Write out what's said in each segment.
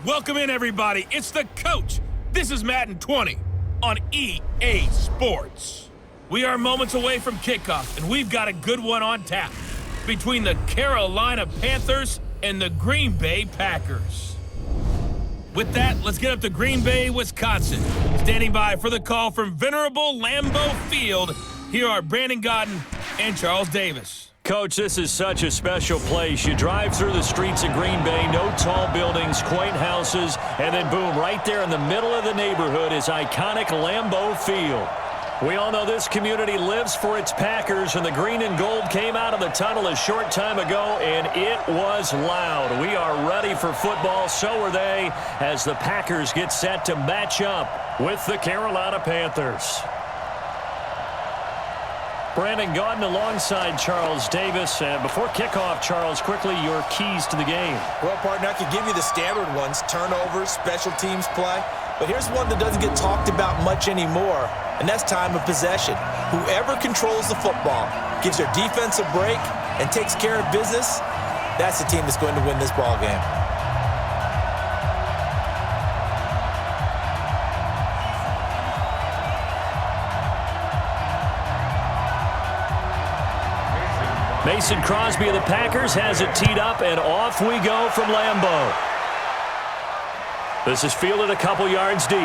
Welcome in, everybody. It's the coach. This is Madden 20 on EA Sports. We are moments away from kickoff, and we've got a good one on tap between the Carolina Panthers and the Green Bay Packers. With that, let's get up to Green Bay, Wisconsin. Standing by for the call from venerable Lambeau Field, here are Brandon Godden and Charles Davis. Coach, this is such a special place. You drive through the streets of Green Bay, no tall buildings, quaint houses, and then boom, right there in the middle of the neighborhood is iconic Lambeau Field. We all know this community lives for its Packers, and the green and gold came out of the tunnel a short time ago, and it was loud. We are ready for football, so are they, as the Packers get set to match up with the Carolina Panthers. Brandon Godden alongside Charles Davis. Before kickoff, Charles, quickly your keys to the game. Well, partner, I can give you the standard ones, turnovers, special teams play. But here's one that doesn't get talked about much anymore, and that's time of possession. Whoever controls the football, gives their defense a break, and takes care of business, that's the team that's going to win this ball game. Mason Crosby of the Packers has it teed up, and off we go from Lambeau. This is fielded a couple yards deep.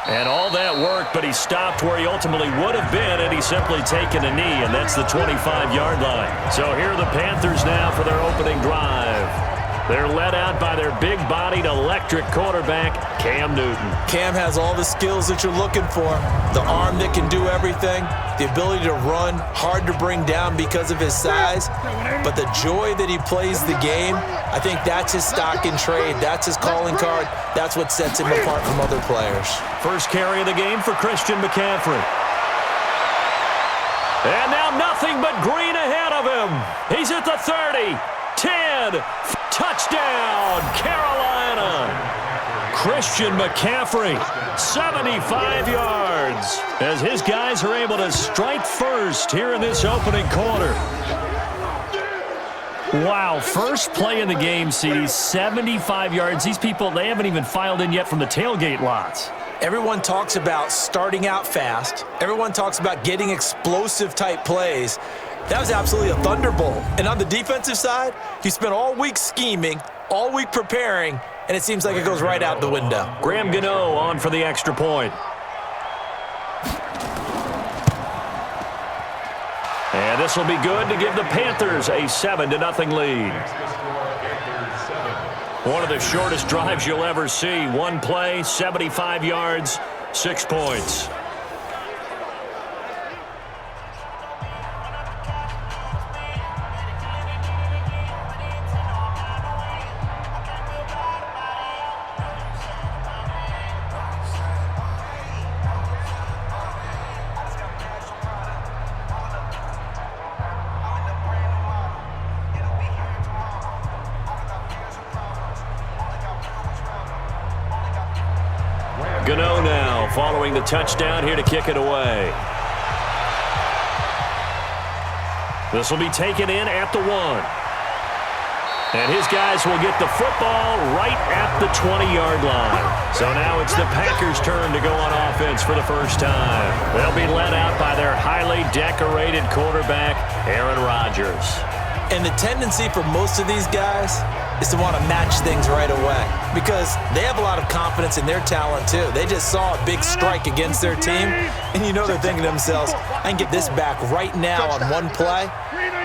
And all that work, but he stopped where he ultimately would have been, and he's simply taken a knee, and that's the 25-yard line. So here are the Panthers now for their opening drive. They're led out by their big-bodied electric quarterback, Cam Newton. Cam has all the skills that you're looking for. The arm that can do everything, the ability to run, hard to bring down because of his size, but the joy that he plays the game, I think that's his stock in trade. That's his calling card. That's what sets him apart from other players. First carry of the game for Christian McCaffrey. And now nothing but green ahead of him. He's at the 30, 10, touchdown, Carolina. Christian McCaffrey, 75 yards, as his guys are able to strike first here in this opening quarter. Wow, first play in the game, CD, 75 yards. These people, they haven't even filed in yet from the tailgate lots. Everyone talks about starting out fast. Everyone talks about getting explosive-type plays. That was absolutely a thunderbolt. And on the defensive side, he spent all week scheming, all week preparing, and it seems like it goes right out the window. Graham Gano on for the extra point. And this will be good to give the Panthers a 7-0 lead. One of the shortest drives you'll ever see. One play, 75 yards, 6 points. Gano now following the touchdown here to kick it away. This will be taken in at the 1. And his guys will get the football right at the 20-yard line. So now it's the Packers' turn to go on offense for the first time. They'll be led out by their highly decorated quarterback, Aaron Rodgers. And the tendency for most of these guys is to want to match things right away because they have a lot of confidence in their talent too. They just saw a big strike against their team, and you know they're thinking to themselves, I can get this back right now on one play.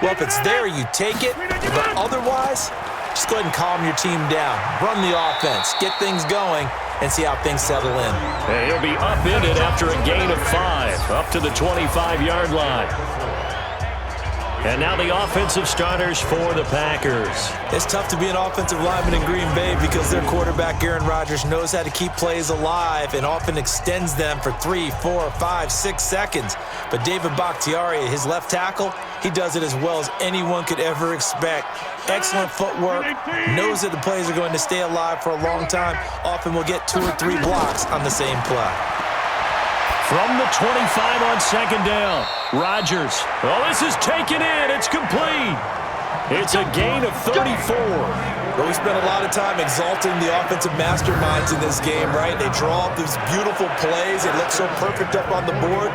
Well, if it's there, you take it, but otherwise, just go ahead and calm your team down. Run the offense, get things going, and see how things settle in. And he'll be upended after a gain of 5, up to the 25-yard line. And now the offensive starters for the Packers. It's tough to be an offensive lineman in Green Bay because their quarterback, Aaron Rodgers, knows how to keep plays alive and often extends them for 3, 4, 5, 6 seconds. But David Bakhtiari, his left tackle, he does it as well as anyone could ever expect. Excellent footwork, knows that the plays are going to stay alive for a long time. Often will get 2 or 3 blocks on the same play. From the 25 on second down, Rodgers. Oh, this is taken in. It's complete. It's a gain of 34. But we spent a lot of time exalting the offensive masterminds in this game, right? They draw up these beautiful plays. They look so perfect up on the board.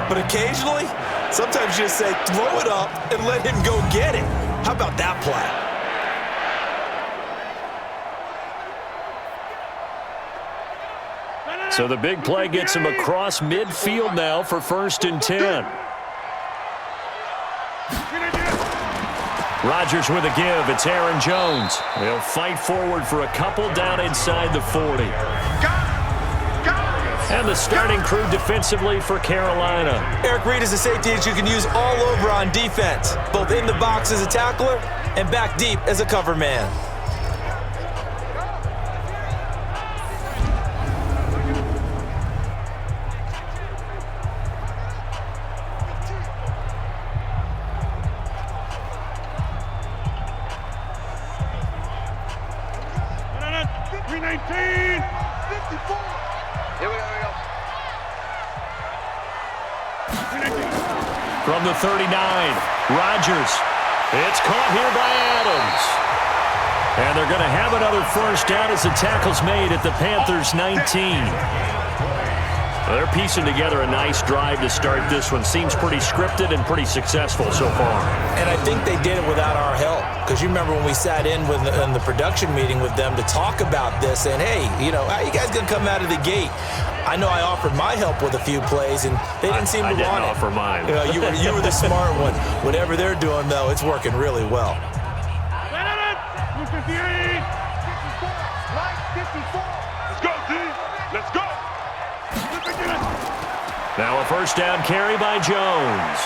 But occasionally, sometimes you just say, throw it up and let him go get it. How about that play? So the big play gets him across midfield now for 1st and 10. Rodgers with a give. It's Aaron Jones. He'll fight forward for a couple down inside the 40. And the starting crew defensively for Carolina. Eric Reed is a safety that you can use all over on defense, both in the box as a tackler and back deep as a cover man. From the 39, Rodgers. It's caught here by Adams. And they're going to have another 1st down as the tackle's made at the Panthers' 19. They're piecing together a nice drive to start this one. Seems pretty scripted and pretty successful so far. And I think they did it without our help. Because you remember when we sat in the production meeting with them to talk about this, and hey, you know, how you guys going to come out of the gate? I know I offered my help with a few plays, and they didn't seem to want it. I didn't offer mine. You know, you were the smart one. Whatever they're doing, though, it's working really well. Let's go, D. Let's go. Now a 1st down carry by Jones.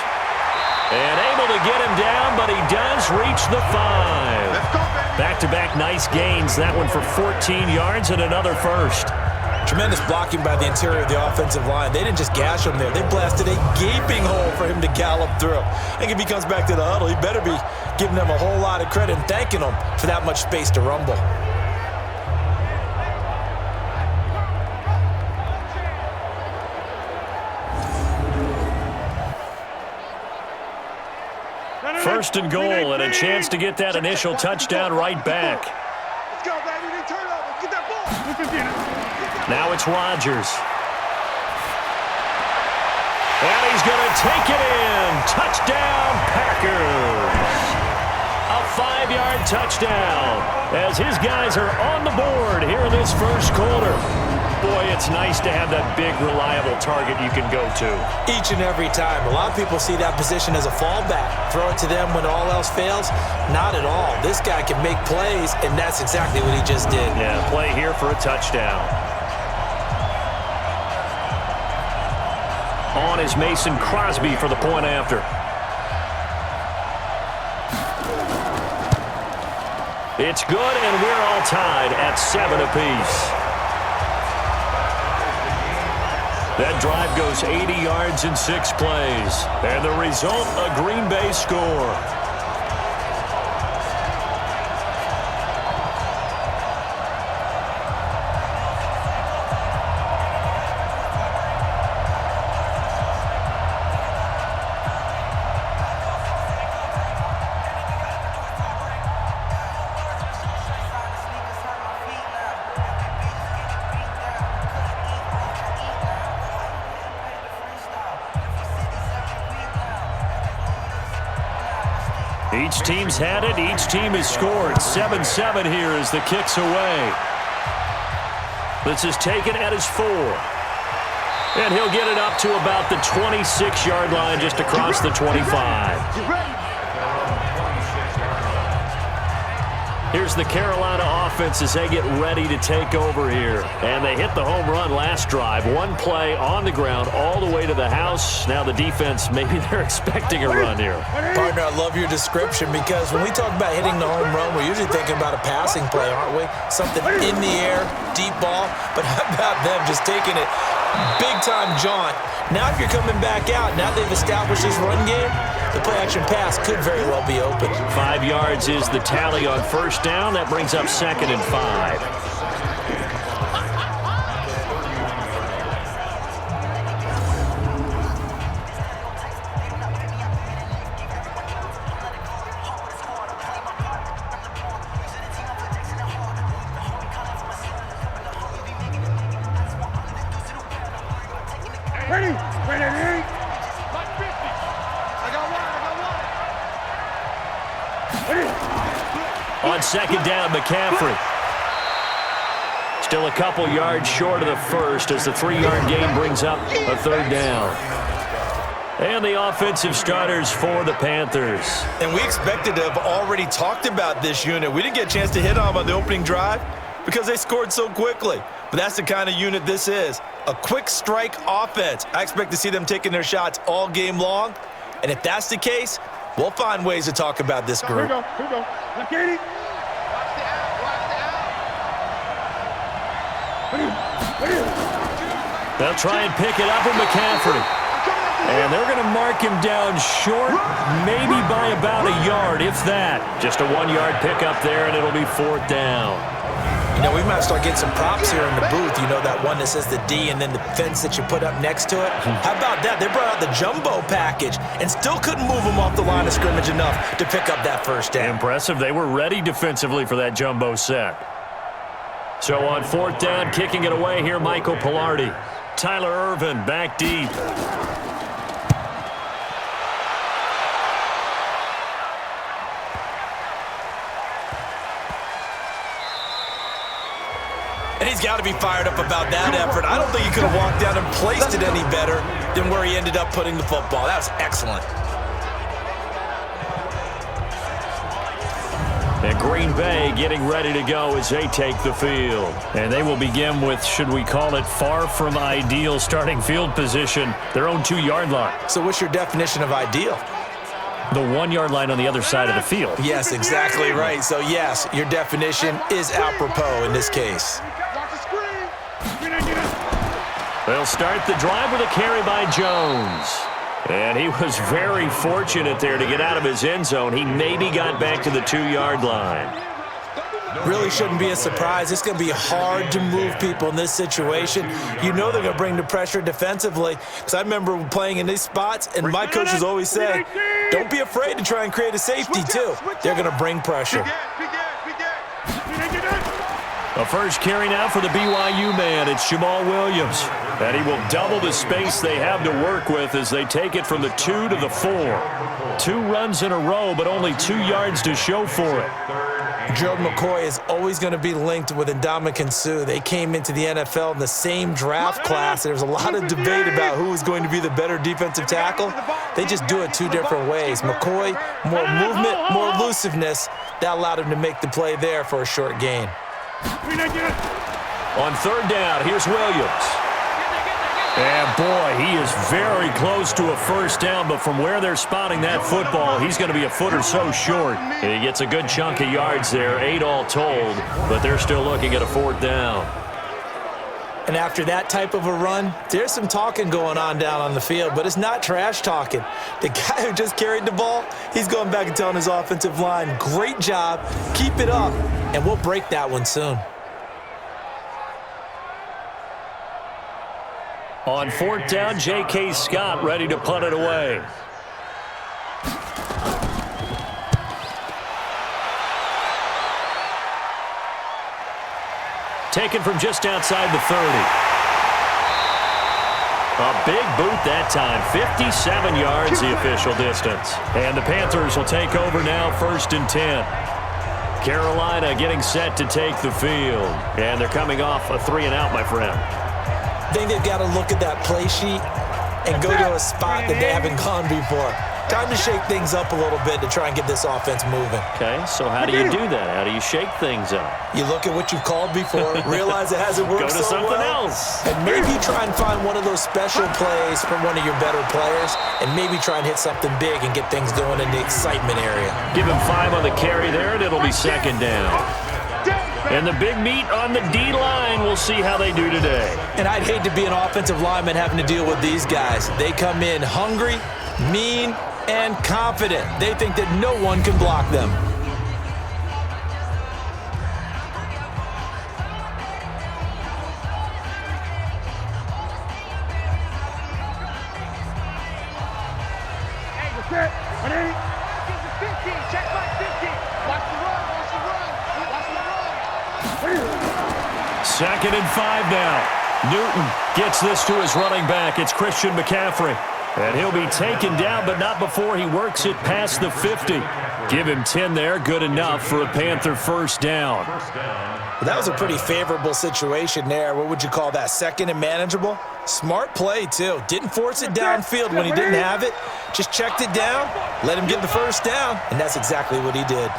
And able to get him down, but he does reach the 5. Back-to-back nice gains. That one for 14 yards and another 1st. Tremendous blocking by the interior of the offensive line. They didn't just gash him there. They blasted a gaping hole for him to gallop through. I think if he comes back to the huddle, he better be giving them a whole lot of credit and thanking them for that much space to rumble. First and goal, and a chance to get that initial touchdown right back. Let's go, baby. They turn over. Get that ball. Now it's Rodgers. And he's going to take it in. Touchdown, Packers. A 5-yard touchdown as his guys are on the board here in this 1st quarter. Boy, it's nice to have that big, reliable target you can go to. Each and every time. A lot of people see that position as a fallback. Throw it to them when all else fails. Not at all. This guy can make plays, and that's exactly what he just did. Yeah, play here for a touchdown. On is Mason Crosby for the point after. It's good, and we're all tied at 7 apiece. That drive goes 80 yards in 6 plays. And the result, a Green Bay score. Each team's had it. Each team has scored. 7-7 here as the kick's away. This is taken at his 4. And he'll get it up to about the 26-yard line just across the 25. Here's the Carolina offense as they get ready to take over here. And they hit the home run last drive. One play on the ground all the way to the house. Now the defense, maybe they're expecting a run here. Partner, I love your description because when we talk about hitting the home run, we're usually thinking about a passing play, aren't we? Something in the air, deep ball. But how about them just taking it big-time jaunt? Now if you're coming back out, now they've established this run game, the play-action pass could very well be open. 5 yards is the tally on first down. That brings up 2nd and 5. second down, McCaffrey. Still a couple yards short of the first as the 3-yard gain brings up a third down. And the offensive starters for the Panthers. And we expected to have already talked about this unit. We didn't get a chance to hit on the opening drive because they scored so quickly. But that's the kind of unit this is. A quick strike offense. I expect to see them taking their shots all game long. And if that's the case, we'll find ways to talk about this group. Here we go. Now, Katie. They'll try and pick it up with McCaffrey. And they're going to mark him down short, maybe by about a yard, if that. Just a 1-yard pickup there, and it'll be 4th down. You know, we might start getting some props here in the booth. You know, that one that says the D and then the fence that you put up next to it? How about that? They brought out the jumbo package and still couldn't move him off the line of scrimmage enough to pick up that first down. Impressive. They were ready defensively for that jumbo set. So on 4th down, kicking it away here, Michael Pilardi. Tyler Ervin back deep. And he's got to be fired up about that effort. I don't think he could have walked down and placed it any better than where he ended up putting the football. That was excellent. And Green Bay getting ready to go as they take the field. And they will begin with, should we call it, far from ideal starting field position, their own 2-yard line. So what's your definition of ideal? The 1-yard line on the other side of the field. Yes, exactly right. So, yes, your definition is apropos in this case. They'll start the drive with a carry by Jones. And he was very fortunate there to get out of his end zone. He maybe got back to the 2-yard line. Really shouldn't be a surprise. It's going to be hard to move people in this situation. You know they're going to bring the pressure defensively. Because I remember playing in these spots, and my coaches always say, don't be afraid to try and create a safety, too. They're going to bring pressure. A first carry now for the BYU man. It's Jamal Williams. And he will double the space they have to work with as they take it from the 2 to the 4. 2 runs in a row, but only 2 yards to show for it. Gerald McCoy is always going to be linked with Ndamukong Suh. They came into the NFL in the same draft class. There's a lot of debate about who is going to be the better defensive tackle. They just do it 2 different ways. McCoy, more movement, more elusiveness. That allowed him to make the play there for a short gain. On 3rd down, here's Williams. And, boy, he is very close to a first down, but from where they're spotting that football, he's going to be a foot or so short. He gets a good chunk of yards there, 8 all told, but they're still looking at a 4th down. And after that type of a run, there's some talking going on down on the field, but it's not trash talking. The guy who just carried the ball, he's going back and telling his offensive line, great job, keep it up, and we'll break that one soon. On 4th down, J.K. Scott ready to punt it away. Taken from just outside the 30. A big boot that time. 57 yards the official distance. And the Panthers will take over now, 1st and 10. Carolina getting set to take the field. And they're coming off a 3-and-out, my friend. I think they've got to look at that play sheet and go to a spot that they haven't gone before. Time to shake things up a little bit to try and get this offense moving. Okay, so how do you do that? How do you shake things up? You look at what you've called before, realize it hasn't worked so well. Go to something else. And maybe try and find one of those special plays from one of your better players, and maybe try and hit something big and get things going in the excitement area. Give him 5 on the carry there, and it'll be 2nd down. And the big meat on the D-line, we'll see how they do today. And I'd hate to be an offensive lineman having to deal with these guys. They come in hungry, mean, and confident. They think that no one can block them. Hey, 15, check back 15. Watch the run, watch the run, watch the run. 2nd and 5 now. Newton gets this to his running back. It's Christian McCaffrey. And he'll be taken down, but not before he works it past the 50. Give him 10 there, good enough for a Panther first down. That was a pretty favorable situation there. What would you call that, second and manageable? Smart play, too. Didn't force it downfield when he didn't have it. Just checked it down, let him get the first down, and that's exactly what he did.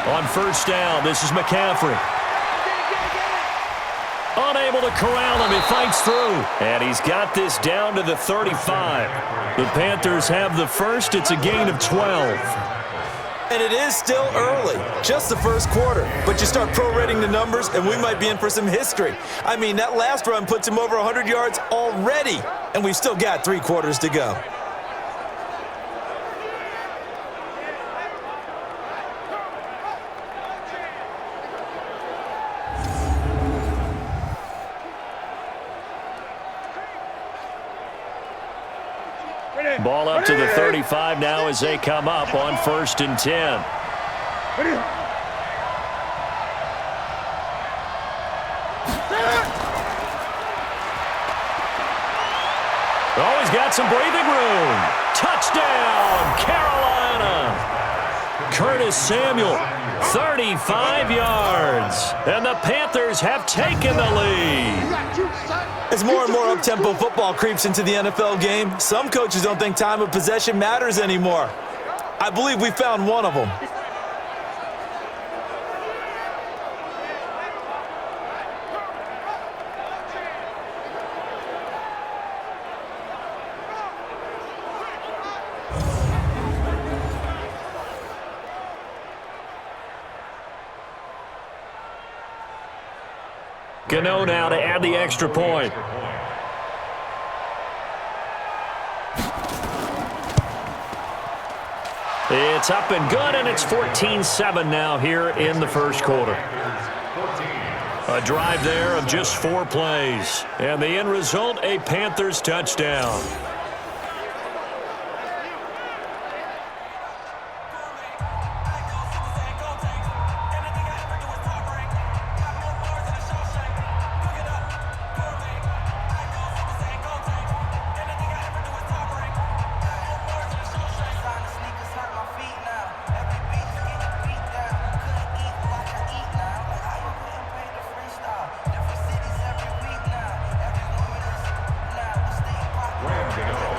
On first down, this is McCaffrey. Unable to corral him, he fights through. And he's got this down to the 35. The Panthers have the first, it's a gain of 12. And it is still early, just the first quarter. But you start prorating the numbers, and we might be in for some history. I mean, that last run puts him over 100 yards already, and we've still got 3 quarters to go. Ball up to the 35 now as they come up on 1st and 10. Oh, he's got some breathing room. Touchdown, Carolina. Curtis Samuel, 35 yards. And the Panthers have taken the lead. As more and more up-tempo football creeps into the NFL game, some coaches don't think time of possession matters anymore. I believe we found one of them. Gano now to add the extra point. It's up and good, and it's 14-7 now here in the first quarter. A drive there of just 4 plays. And the end result, a Panthers touchdown.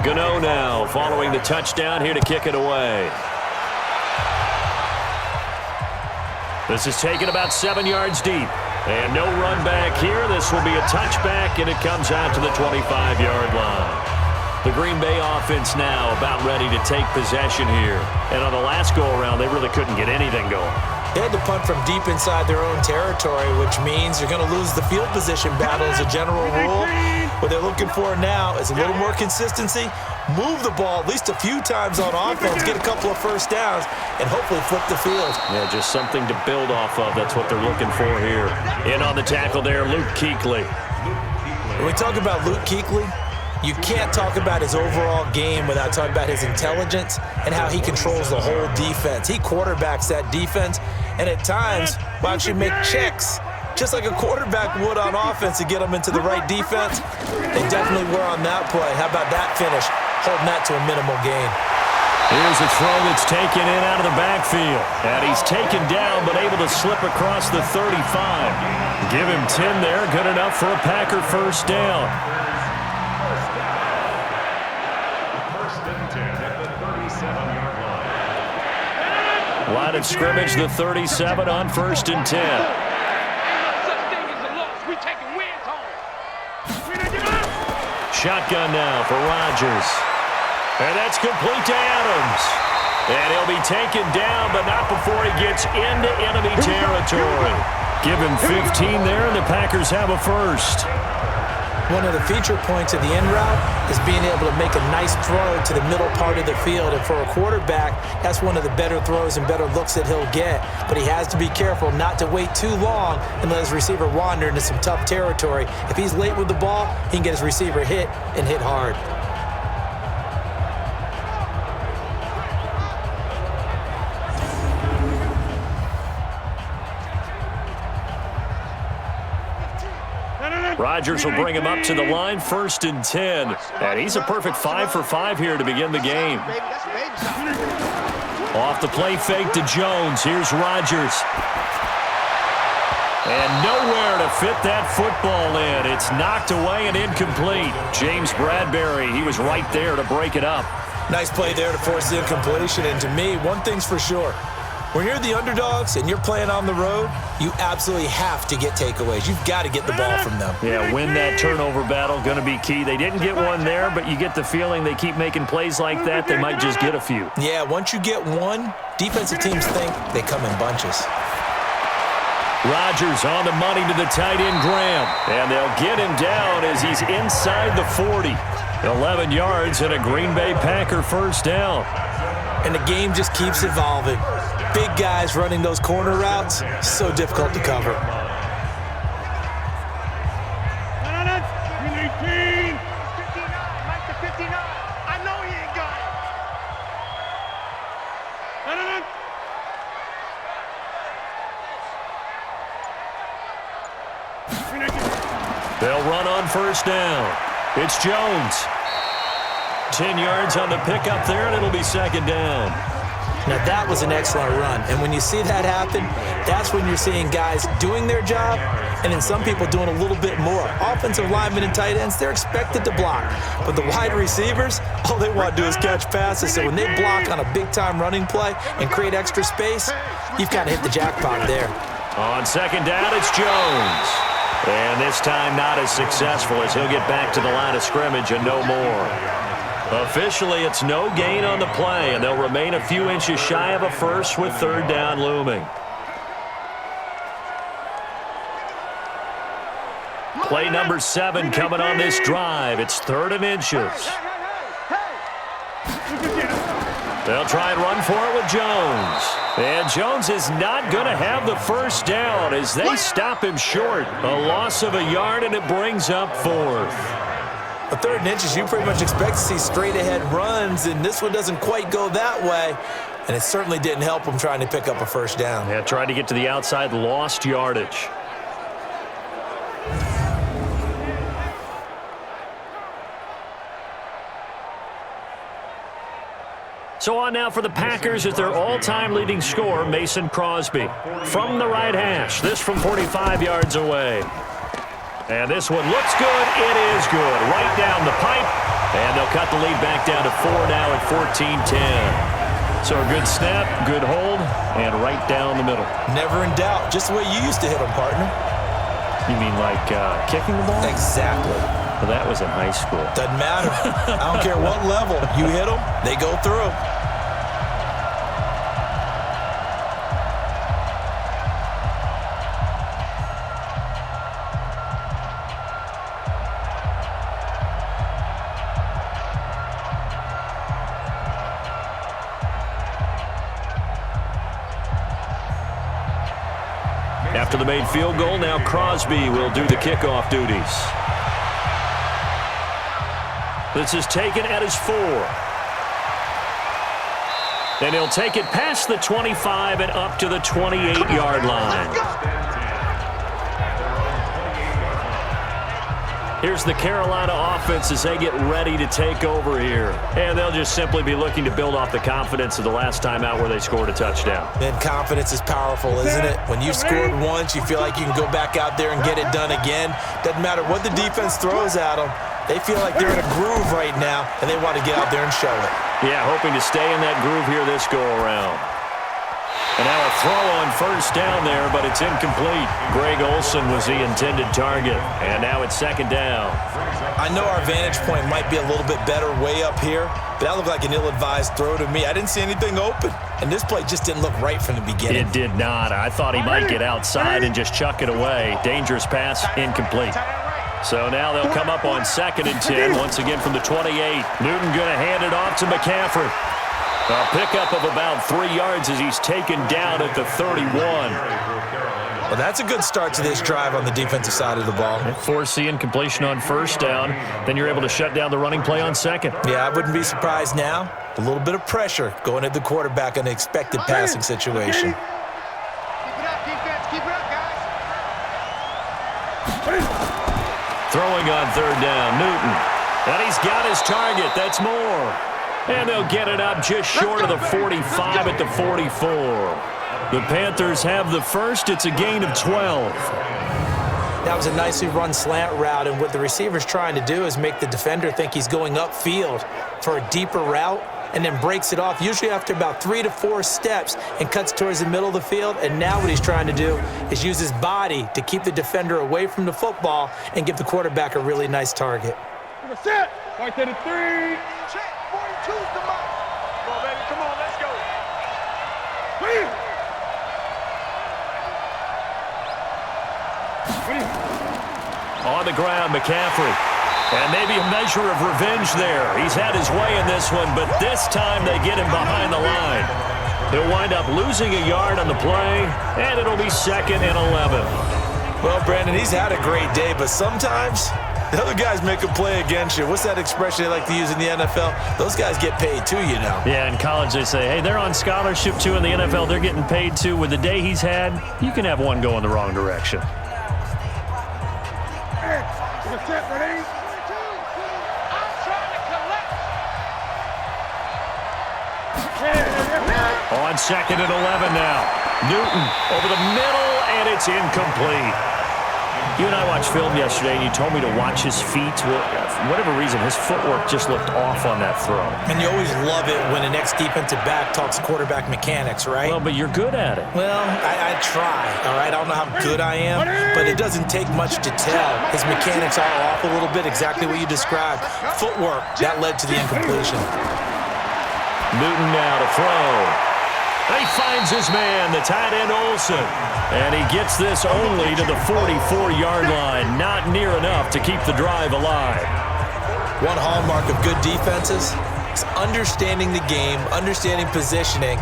Gano now following the touchdown here to kick it away. This is taken about 7 yards deep. And no run back here. This will be a touchback, and it comes out to the 25-yard line. The Green Bay offense now about ready to take possession here. And on the last go-around, they really couldn't get anything going. They had to punt from deep inside their own territory, which means you're going to lose the field position battle as a general rule. What they're looking for now is a little more consistency, move the ball at least a few times on offense, get a couple of first downs, and hopefully flip the field. Yeah, just something to build off of. That's what they're looking for here. In on the tackle there, Luke Kuechly. When we talk about Luke Kuechly, you can't talk about his overall game without talking about his intelligence and how he controls the whole defense. He quarterbacks that defense, and at times will actually make checks, just like a quarterback would on offense to get them into the right defense. They definitely were on that play. How about that finish, holding that to a minimal gain. Here's a throw that's taken in out of the backfield. And he's taken down, but able to slip across the 35. Give him 10 there, good enough for a Packer first down. Line of scrimmage, the 37 on 1st and 10. Shotgun now for Rodgers. And that's complete to Adams. And he'll be taken down, but not before he gets into enemy territory. Give him 15 there, and the Packers have a first. One of the feature points of the end route is being able to make a nice throw to the middle part of the field. And for a quarterback, that's one of the better throws and better looks that he'll get. But he has to be careful not to wait too long and let his receiver wander into some tough territory. If he's late with the ball, he can get his receiver hit and hit hard. Rodgers will bring him up to the line, 1st and 10. And he's a perfect 5 for 5 here to begin the game. Off the play fake to Jones. Here's Rodgers. And nowhere to fit that football in. It's knocked away and incomplete. James Bradbury, he was right there to break it up. Nice play there to force the incompletion. And to me, one thing's for sure. When you're the underdogs and you're playing on the road, you absolutely have to get takeaways. You've got to get the ball from them. Yeah, win that turnover battle, going to be key. They didn't get one there, but you get the feeling they keep making plays like that, they might just get a few. Yeah, once you get one, defensive teams think they come in bunches. Rodgers on the money to the tight end, Graham. And they'll get him down as he's inside the 40. 11 yards and a Green Bay Packer first down. And the game just keeps evolving. Big guys running those corner routes, so difficult to cover. They'll run on first down. It's Jones. 10 yards on the pickup there, and it'll be 2nd down. Now, that was an excellent run. And when you see that happen, that's when you're seeing guys doing their job and then some people doing a little bit more. Offensive linemen and tight ends, they're expected to block. But the wide receivers, all they want to do is catch passes. So when they block on a big-time running play and create extra space, you've got to hit the jackpot there. On 2nd down, it's Jones. And this time not as successful as he'll get back to the line of scrimmage and no more. Officially, it's no gain on the play, and they'll remain a few inches shy of a first with 3rd down looming. Play number 7 coming on this drive. It's 3rd and inches. They'll try and run for it with Jones. And Jones is not going to have the first down as they stop him short. A loss of a yard, and it brings up 4th. A 3rd and inches, you pretty much expect to see straight-ahead runs, and this one doesn't quite go that way. And it certainly didn't help him trying to pick up a first down. Yeah, tried to get to the outside, lost yardage. So on now for the Packers is their all-time leading scorer, Mason Crosby. From the right hash, this from 45 yards away. And this one looks good. It is good. Right down the pipe. And they'll cut the lead back down to 4 now at 14-10. So a good snap, good hold, and right down the middle. Never in doubt. Just the way you used to hit them, partner. You mean like kicking the ball? Exactly. Well, that was in high school. Doesn't matter. I don't care what level. You hit them, they go through. After the made field goal, now Crosby will do the kickoff duties. This is taken at his 4. And he'll take it past the 25 and up to the 28-yard line. Here's the Carolina offense as they get ready to take over here. And they'll just simply be looking to build off the confidence of the last time out where they scored a touchdown. And confidence is powerful, isn't it? When you've scored once, you feel like you can go back out there and get it done again. Doesn't matter what the defense throws at them. They feel like they're in a groove right now, and they want to get out there and show it. Yeah, hoping to stay in that groove here this go-around. And now a throw on first down there, but it's incomplete. Greg Olsen was the intended target. And now it's 2nd down. I know our vantage point might be a little bit better way up here, but that looked like an ill-advised throw to me. I didn't see anything open, and this play just didn't look right from the beginning. It did not. I thought he might get outside and just chuck it away. Dangerous pass, incomplete. So now they'll come up on 2nd and 10, once again from the 28. Newton going to hand it off to McCaffrey. A pickup of about 3 yards as he's taken down at the 31. Well, that's a good start to this drive on the defensive side of the ball. Force the incompletion on first down. Then you're able to shut down the running play on 2nd. Yeah, I wouldn't be surprised now. A little bit of pressure going at the quarterback in an expected passing situation. Keep it up, defense. Keep it up, guys. Throwing on third down, Newton. And he's got his target. That's more. And they'll get it up just short of the 45 at the 44. The Panthers have the first. It's a gain of 12. That was a nicely run slant route, and what the receiver's trying to do is make the defender think he's going upfield for a deeper route, and then breaks it off, usually after about 3 to 4 steps, and cuts towards the middle of the field. And now what he's trying to do is use his body to keep the defender away from the football and give the quarterback a really nice target. Set. Right to the 3. Check. 42's the mark. Come on, baby. Come on, let's go. On the ground, McCaffrey. And maybe a measure of revenge there. He's had his way in this one, but this time they get him behind the line. He'll wind up losing a yard on the play, and it'll be 2nd and 11. Well, Brandon, he's had a great day, but sometimes the other guys make a play against you. What's that expression they like to use in the NFL? Those guys get paid too, you know. Yeah, in college they say, hey, they're on scholarship too. In the NFL, they're getting paid too. With the day he's had, you can have one go in the wrong direction. On 2nd and 11 now. Newton over the middle, and it's incomplete. You and I watched film yesterday, and you told me to watch his feet. For whatever reason, his footwork just looked off on that throw. And you always love it when an ex-defensive back talks quarterback mechanics, right? Well, but you're good at it. Well, I try, all right? I don't know how good I am, but it doesn't take much to tell. His mechanics are off a little bit, exactly what you described. Footwork, that led to the incompletion. Newton now to throw. He finds his man, the tight end Olsen. And he gets this only to the 44-yard line. Not near enough to keep the drive alive. One hallmark of good defenses is understanding the game, understanding positioning,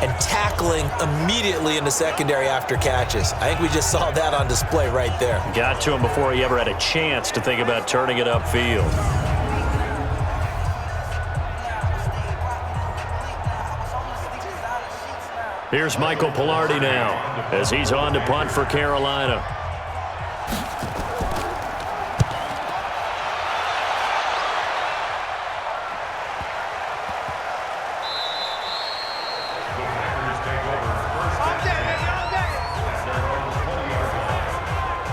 and tackling immediately in the secondary after catches. I think we just saw that on display right there. Got to him before he ever had a chance to think about turning it upfield. Here's Michael Pilardi now as he's on to punt for Carolina.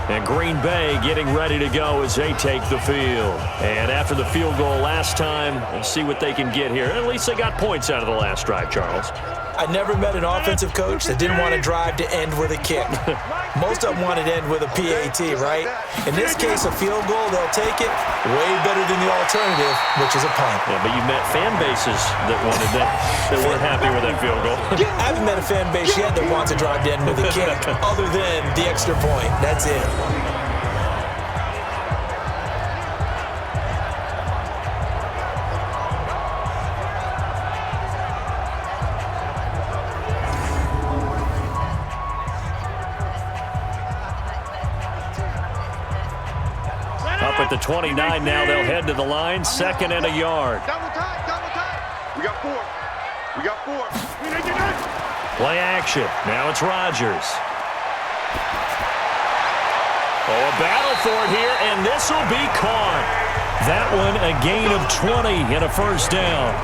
And Green Bay getting ready to go as they take the field. And after the field goal last time, we'll see what they can get here. At least they got points out of the last drive, Charles. I never met an offensive coach that didn't want to drive to end with a kick. Most of them wanted to end with a PAT, right? In this case, a field goal, they'll take it. Way better than the alternative, which is a punt. Yeah, but you met fan bases that wanted that weren't happy with that field goal. I haven't met a fan base yet that wants to drive to end with a kick, other than the extra point. That's it. Up at the 29 now, they'll head to the line, 2nd and a yard. Double time, double time. We got 4. We got 4. Play action. Now it's Rodgers. Oh, a battle for it here, and this will be caught. That one a gain of 20 and a first down.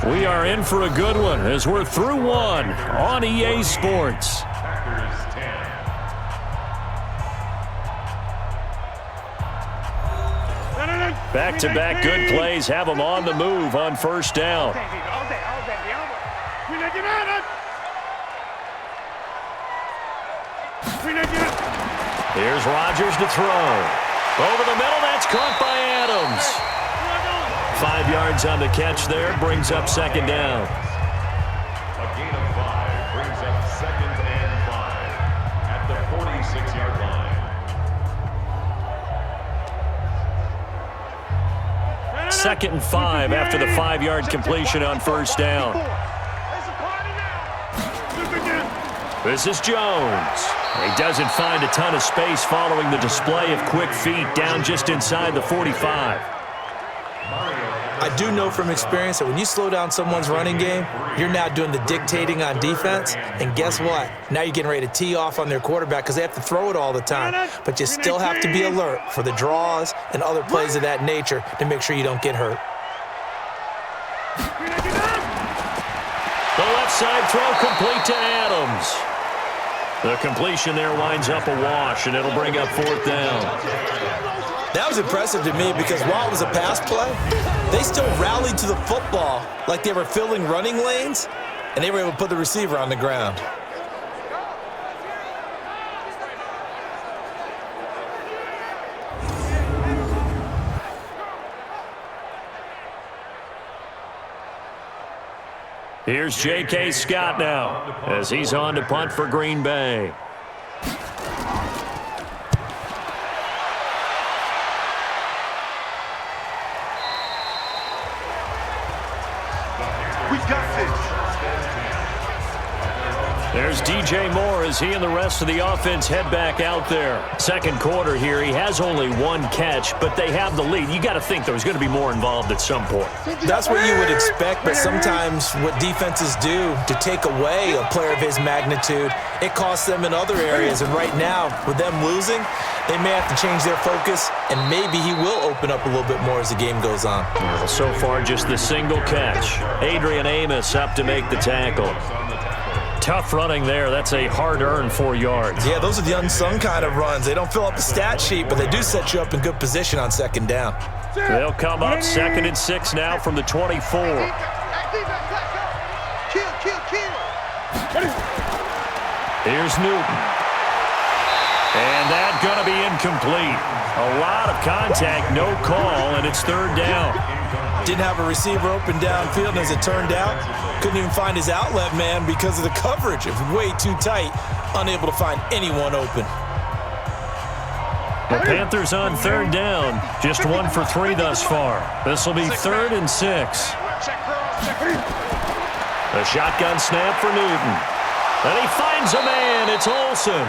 We are in for a good one as we're through one on EA Sports. Back-to-back good plays have them on the move on first down. Here's Rodgers to throw. Over the middle, that's caught by Adams. 5 yards on the catch there, brings up 2nd down. A gain of 5 brings up 2nd and 5 at the 46-yard line. 2nd and 5 after the 5-yard completion on first down. This is Jones. He doesn't find a ton of space following the display of quick feet down just inside the 45. I do know from experience that when you slow down someone's running game, you're now doing the dictating on defense. And guess what? Now you're getting ready to tee off on their quarterback because they have to throw it all the time. But you still have to be alert for the draws and other plays of that nature to make sure you don't get hurt. The left side throw complete to Adams. The completion there winds up a wash, and it'll bring up 4th down. That was impressive to me because while it was a pass play, they still rallied to the football like they were filling running lanes, and they were able to put the receiver on the ground. Here's J.K. Scott now as he's on to punt for Green Bay. We got this. There's DJ Moore as he and the rest of the offense head back out there. Second quarter here, he has only 1 catch, but they have the lead. You got to think there's going to be more involved at some point. That's what you would expect, but sometimes what defenses do to take away a player of his magnitude, it costs them in other areas. And right now, with them losing, they may have to change their focus, and maybe he will open up a little bit more as the game goes on. Well, so far, just the single catch. Adrian Amos up to make the tackle. Tough running there. That's a hard-earned 4 yards. Yeah, those are the unsung kind of runs. They don't fill up the stat sheet, but they do set you up in good position on 2nd down. They'll come up 2nd and 6 now from the 24. Here's Newton. And that's going to be incomplete. A lot of contact, no call, and it's 3rd down. Didn't have a receiver open downfield, and as it turned out, couldn't even find his outlet man because of the coverage. It was way too tight, unable to find anyone open. The Panthers on 3rd down, just 1 for 3 thus far. This will be 3rd and 6. A shotgun snap for Newton. And he finds a man. It's Olsen.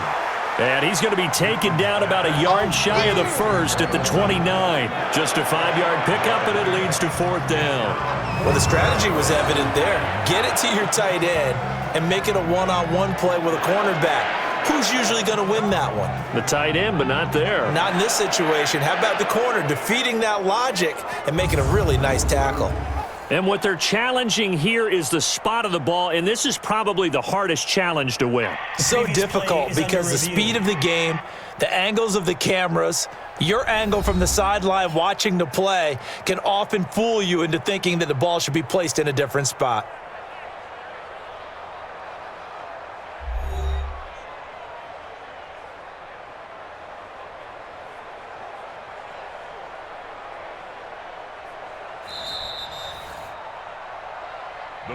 And he's going to be taken down about a yard shy of the first at the 29. Just a 5-yard pickup, and it leads to 4th down. Well, the strategy was evident there. Get it to your tight end and make it a one-on-one play with a cornerback. Who's usually going to win that one? The tight end, but not there. Not in this situation. How about the corner defeating that logic and making a really nice tackle? And what they're challenging here is the spot of the ball, and this is probably the hardest challenge to win. So difficult because the speed of the game, the angles of the cameras, your angle from the sideline watching the play can often fool you into thinking that the ball should be placed in a different spot.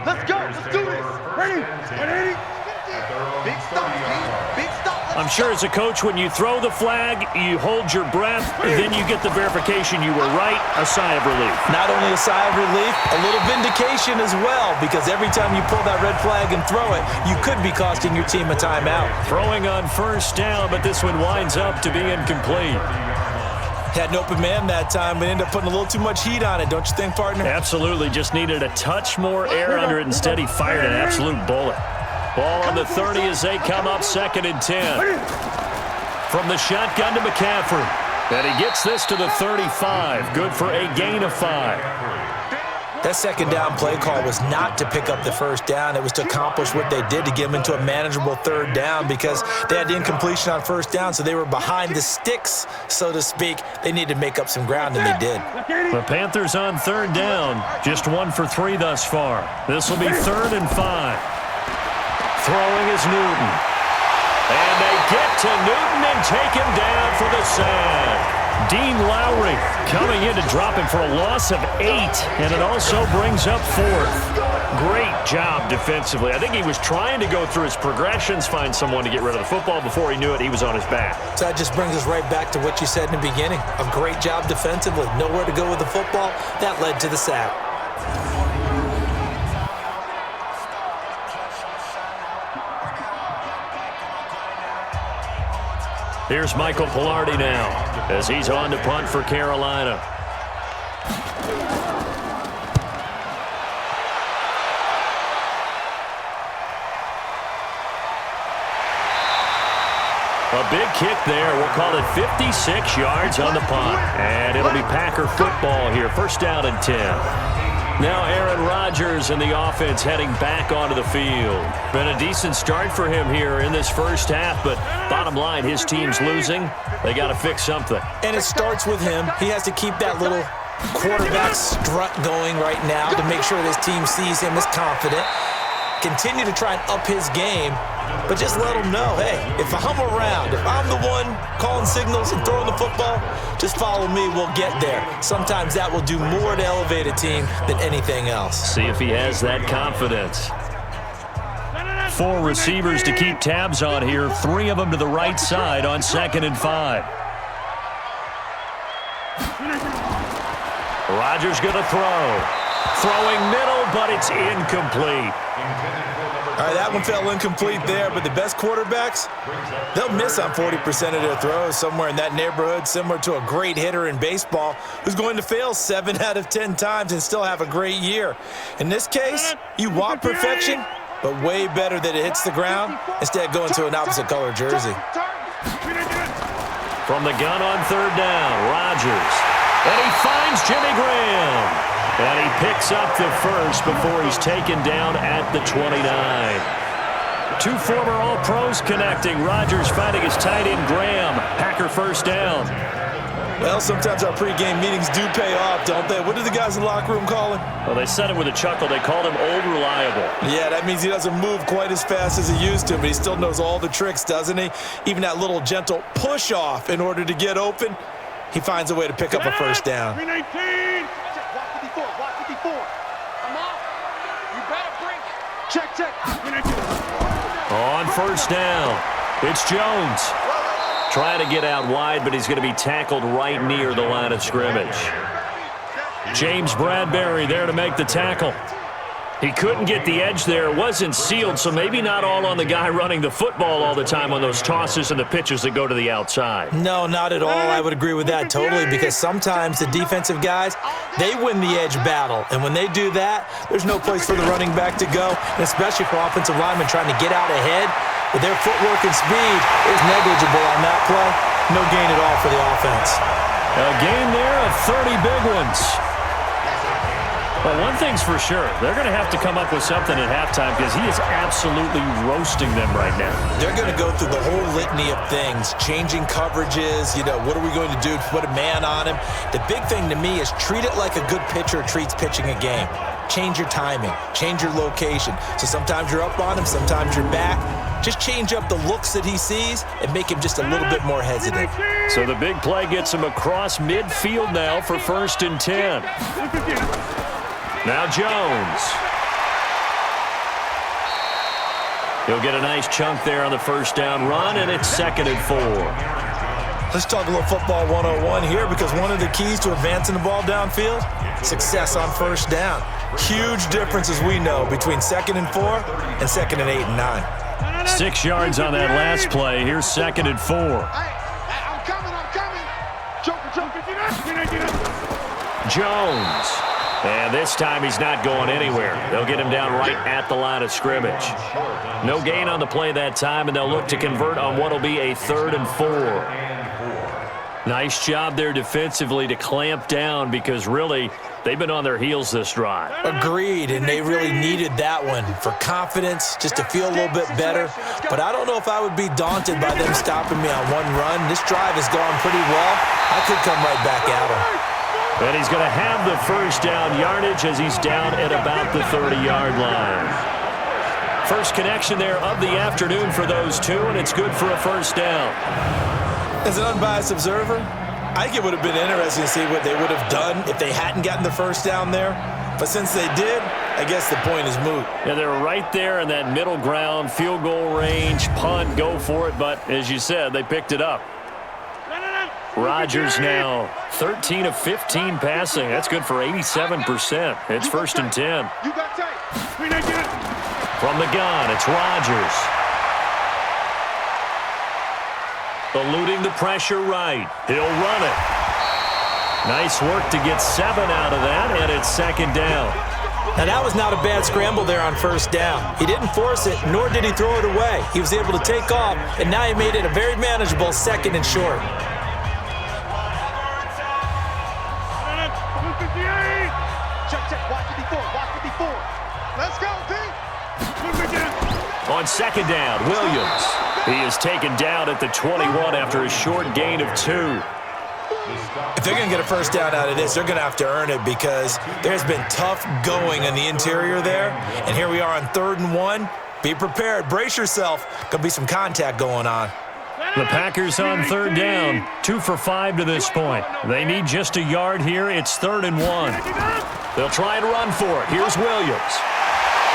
Let's go. Let's do this. Ready? Ready? Big stop, Pete. Big stop. I'm sure as a coach, when you throw the flag, you hold your breath, and then you get the verification you were right, a sigh of relief. Not only a sigh of relief, a little vindication as well, because every time you pull that red flag and throw it, you could be costing your team a timeout. Throwing on 1st down, but this one winds up to be incomplete. Had an open man that time, but ended up putting a little too much heat on it, don't you think, partner? Absolutely. Just needed a touch more air under it. Instead, he fired an absolute bullet. Ball on the 30 as they come up 2nd and 10. From the shotgun to McCaffrey. And he gets this to the 35. Good for a gain of 5. That 2nd down play call was not to pick up the 1st down. It was to accomplish what they did to get them into a manageable 3rd down because they had the incompletion on 1st down, so they were behind the sticks, so to speak. They needed to make up some ground, and they did. The Panthers on 3rd down. Just 1 for 3 thus far. This will be 3rd and 5. Throwing is Newton. And they get to Newton and take him down for the sack. Dean Lowry coming in to drop him for a loss of 8, and it also brings up 4th. Great job defensively. I think he was trying to go through his progressions, find someone to get rid of the football. Before he knew it, he was on his back. So that just brings us right back to what you said in the beginning. A great job defensively. Nowhere to go with the football. That led to the sack. Here's Michael Pilardi now as he's on to punt for Carolina. A big kick there. We'll call it 56 yards on the punt. And it'll be Packer football here. First down and 10. Now Aaron Rodgers and the offense heading back onto the field. Been a decent start for him here in this first half, but bottom line, his team's losing. They got to fix something. And it starts with him. He has to keep that little quarterback strut going right now to make sure this team sees him as confident. Continue to try and up his game, but just let him know, hey, if I'm around, if I'm the one calling signals and throwing the football, just follow me, we'll get there. Sometimes that will do more to elevate a team than anything else. See if he has that confidence. 4 receivers to keep tabs on here, 3 of them to the right side on 2nd and 5. Rodgers going to throw. Throwing middle, but it's incomplete. All right, that one fell incomplete there, but the best quarterbacks, they'll miss on 40% of their throws, somewhere in that neighborhood, similar to a great hitter in baseball who's going to fail 7 out of 10 times and still have a great year. In this case, you want perfection, but way better that it hits the ground instead of going to an opposite color jersey. From the gun on 3rd down, Rodgers. And he finds Jimmy Graham. And he picks up the first before he's taken down at the 29. 2 former All-Pros connecting. Rodgers finding his tight end Graham. Packer first down. Well, sometimes our pregame meetings do pay off, don't they? What do the guys in the locker room call him? Well, they said it with a chuckle. They called him Old Reliable. Yeah, that means he doesn't move quite as fast as he used to, but he still knows all the tricks, doesn't he? Even that little gentle push-off in order to get open, he finds a way to pick up a first down. 319. Block 54. I'm off. You better bring it. Check. On first down, it's Jones. Trying to get out wide, but he's going to be tackled right near the line of scrimmage. James Bradbury there to make the tackle. He couldn't get the edge there. It wasn't sealed, so maybe not all on the guy running the football all the time on those tosses and the pitches that go to the outside. No, not at all. I would agree with that totally, because sometimes the defensive guys, they win the edge battle. And when they do that, there's no place for the running back to go, and especially for offensive linemen trying to get out ahead. With their footwork and speed, is negligible on that play. No gain at all for the offense. A gain there of 30 big ones. Well, one thing's for sure. They're going to have to come up with something at halftime because he is absolutely roasting them right now. They're going to go through the whole litany of things, changing coverages, what are we going to do to put a man on him? The big thing to me is treat it like a good pitcher treats pitching a game. Change your timing, change your location. So sometimes you're up on him, sometimes you're back. Just change up the looks that he sees and make him just a little bit more hesitant. So the big play gets him across midfield now for 1st and 10. Now Jones. He'll get a nice chunk there on the first down run, and it's 2nd and 4. Let's talk a little football 101 here, because one of the keys to advancing the ball downfield, success on first down. Huge difference, as we know, between 2nd and 4 and 2nd and 8 and 9. 6 yards on that last play. Here's 2nd and 4. I'm coming. Jones. And this time he's not going anywhere. They'll get him down right at the line of scrimmage. No gain on the play that time, and they'll look to convert on what will be a 3rd and 4. Nice job there defensively to clamp down, because really they've been on their heels this drive. Agreed, and they really needed that one for confidence, just to feel a little bit better. But I don't know if I would be daunted by them stopping me on one run. This drive has gone pretty well. I could come right back at them. And he's going to have the first down yardage as he's down at about the 30-yard line. First connection there of the afternoon for those two, and it's good for a first down. As an unbiased observer, I think it would have been interesting to see what they would have done if they hadn't gotten the first down there. But since they did, I guess the point is moot. Yeah, they're right there in that middle ground, field goal range, punt, go for it. But as you said, they picked it up. Rodgers now 13 of 15 passing. That's good for 87%. It's 1st and 10. From the gun, it's Rodgers. Eluding the pressure right. He'll run it. Nice work to get 7 out of that, and it's second down. Now, that was not a bad scramble there on first down. He didn't force it, nor did he throw it away. He was able to take off, and now he made it a very manageable second and short. Check. Watch 54. Let's go, D. On second down, Williams. He is taken down at the 21 after a short gain of 2. If they're going to get a first down out of this, they're going to have to earn it because there's been tough going in the interior there. And here we are on 3rd and 1. Be prepared. Brace yourself. Going to be some contact going on. The Packers on 3rd down. 2 for 5 to this point. They need just a yard here. It's 3rd and 1. They'll try and run for it. Here's Williams.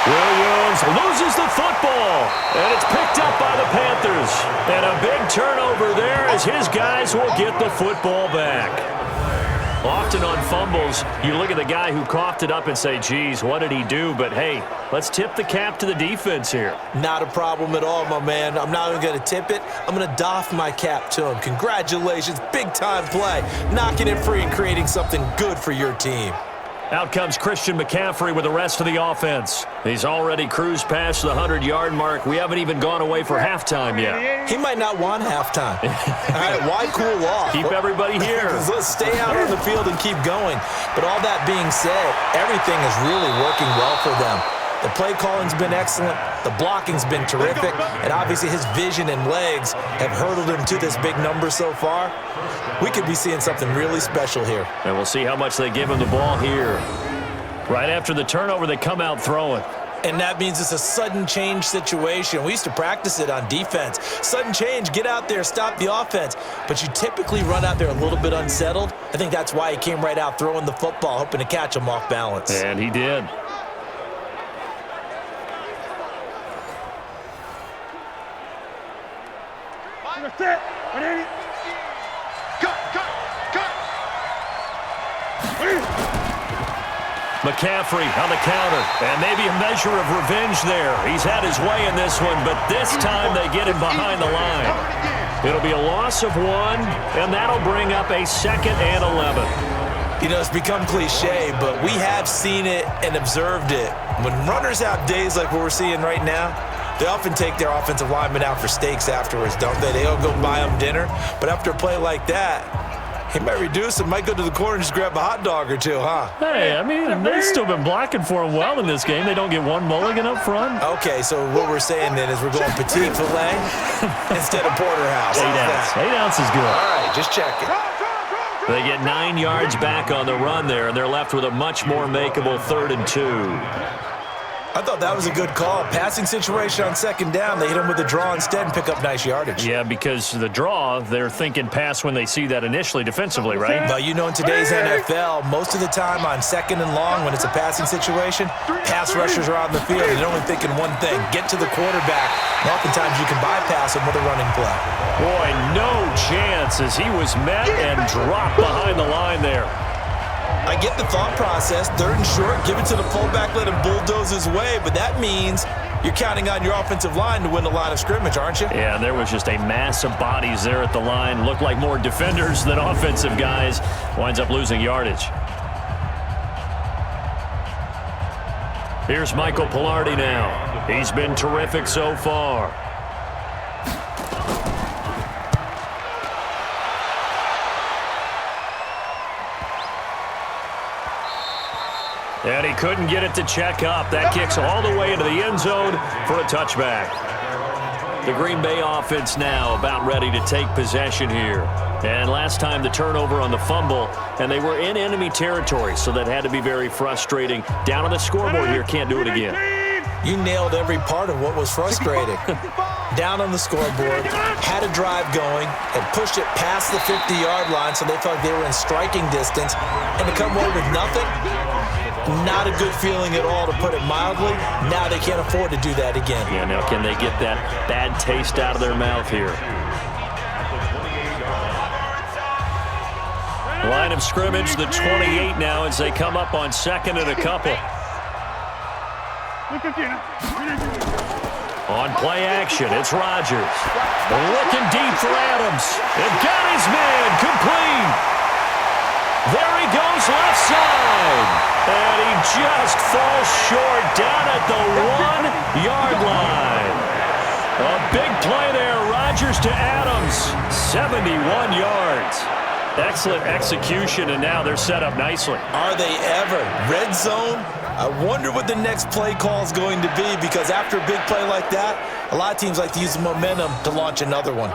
Williams loses the football, and it's picked up by the Panthers. And a big turnover there as his guys will get the football back. Often on fumbles, you look at the guy who coughed it up and say, geez, what did he do? But, hey, let's tip the cap to the defense here. Not a problem at all, my man. I'm not even going to tip it. I'm going to doff my cap to him. Congratulations, big-time play. Knocking it free and creating something good for your team. Out comes Christian McCaffrey with the rest of the offense. He's already cruised past the 100-yard mark. We haven't even gone away for halftime yet. He might not want halftime. All right, why cool off? Keep everybody here. Let's stay out on the field and keep going. But all that being said, everything is really working well for them. The play calling's been excellent. The blocking's been terrific. And obviously his vision and legs have hurdled him to this big number so far. We could be seeing something really special here. And we'll see how much they give him the ball here. Right after the turnover, they come out throwing. And that means it's a sudden change situation. We used to practice it on defense. Sudden change, get out there, stop the offense. But you typically run out there a little bit unsettled. I think that's why he came right out throwing the football, hoping to catch him off balance. And he did. Cut. McCaffrey on the counter, and maybe a measure of revenge there. He's had his way in this one, but this time they get him behind the line. It'll be a loss of 1, and that'll bring up a 2nd and 11. You know, it's become cliche, but we have seen it and observed it. When runners have days like what we're seeing right now, they often take their offensive linemen out for steaks afterwards, don't they? They'll go buy them dinner. But after a play like that, he might reduce and might go to the corner and just grab a hot dog or two, huh? Hey, I mean, they've still been blocking for him well in this game. They don't get one mulligan up front. Okay, so what we're saying then is we're going petite filet instead of porterhouse. 8 ounce. 8 ounce is good. All right, just checking. They get 9 yards back on the run there, and they're left with a much more makeable 3rd and 2. I thought that was a good call. Passing situation on 2nd down. They hit him with a draw instead and pick up nice yardage. Yeah, because the draw, they're thinking pass when they see that initially defensively, right? But you know, in today's NFL, most of the time on 2nd and long, when it's a passing situation, pass rushers are on the field and they're only thinking one thing, get to the quarterback. And oftentimes you can bypass him with a running play. Boy, no chance as he was met and dropped behind the line there. I get the thought process, 3rd and short, give it to the fullback, let him bulldoze his way, but that means you're counting on your offensive line to win the line of scrimmage, aren't you? Yeah, there was just a mass of bodies there at the line. Looked like more defenders than offensive guys. Winds up losing yardage. Here's Michael Pilardi now. He's been terrific so far. And he couldn't get it to check up. That kicks all the way into the end zone for a touchback. The Green Bay offense now about ready to take possession here. And last time the turnover on the fumble, and they were in enemy territory, so that had to be very frustrating. Down on the scoreboard here, can't do it again. You nailed every part of what was frustrating. Down on the scoreboard, had a drive going, and pushed it past the 50-yard line so they felt like they were in striking distance, and to come away with nothing, not a good feeling at all, to put it mildly. Now they can't afford to do that again. Yeah, now can they get that bad taste out of their mouth here? Line of scrimmage, the 28 now as they come up on 2nd and a couple. On play action, it's Rodgers. Looking deep for Adams. And got his man complete. There he goes left side. And he just falls short down at the 1-yard line. A big play there. Rodgers to Adams. 71 yards. Excellent execution, and now they're set up nicely. Are they ever? Red zone? I wonder what the next play call is going to be, because after a big play like that, a lot of teams like to use the momentum to launch another one.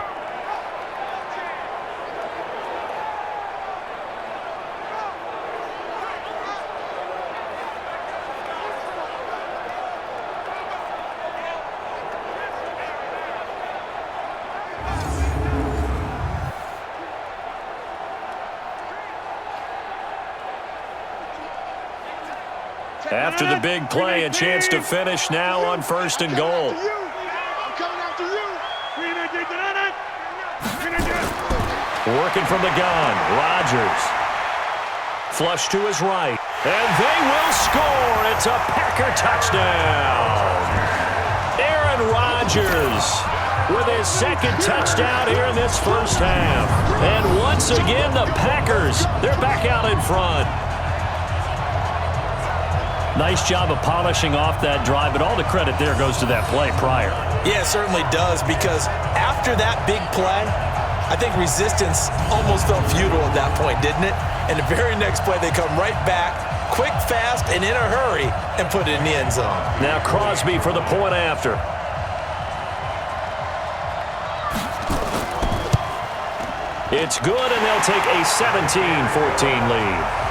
After the big play, a chance to finish now on 1st and goal. Working from the gun, Rodgers. Flush to his right, and they will score. It's a Packer touchdown. Aaron Rodgers with his 2nd touchdown here in this first half. And once again, the Packers, they're back out in front. Nice job of polishing off that drive, but all the credit there goes to that play prior. Yeah, it certainly does, because after that big play, I think resistance almost felt futile at that point, didn't it? And the very next play, they come right back, quick, fast, and in a hurry, and put it in the end zone. Now Crosby for the point after. It's good, and they'll take a 17-14 lead.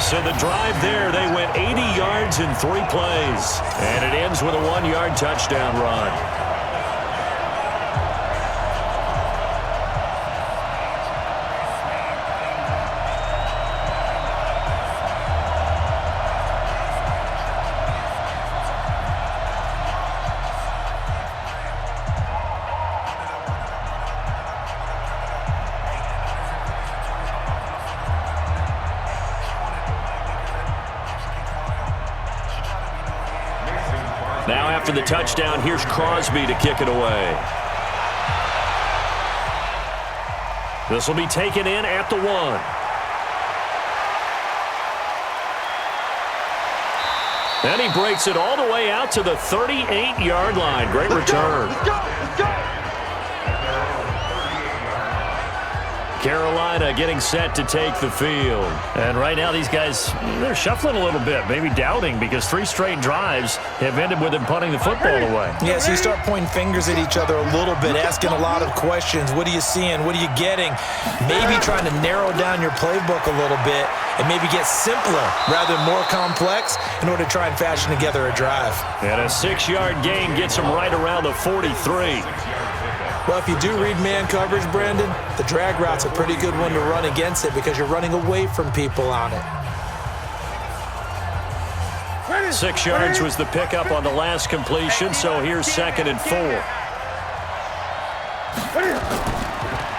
So the drive there, they went 80 yards in 3 plays. And it ends with a 1-yard touchdown run. Now after the touchdown, here's Crosby to kick it away. This will be taken in at the 1. And he breaks it all the way out to the 38-yard line. Great return. Let's go! Let's go! Carolina getting set to take the field. And right now these guys, they're shuffling a little bit, maybe doubting, because 3 straight drives have ended with them punting the football away. Yeah, so you start pointing fingers at each other a little bit, asking a lot of questions. What are you seeing? What are you getting? Maybe trying to narrow down your playbook a little bit and maybe get simpler rather than more complex in order to try and fashion together a drive. And a 6-yard gain gets them right around the 43. Well, if you do read man coverage, Brandon, the drag route's a pretty good one to run against it because you're running away from people on it. 6 yards was the pickup on the last completion, so here's 2nd and 4.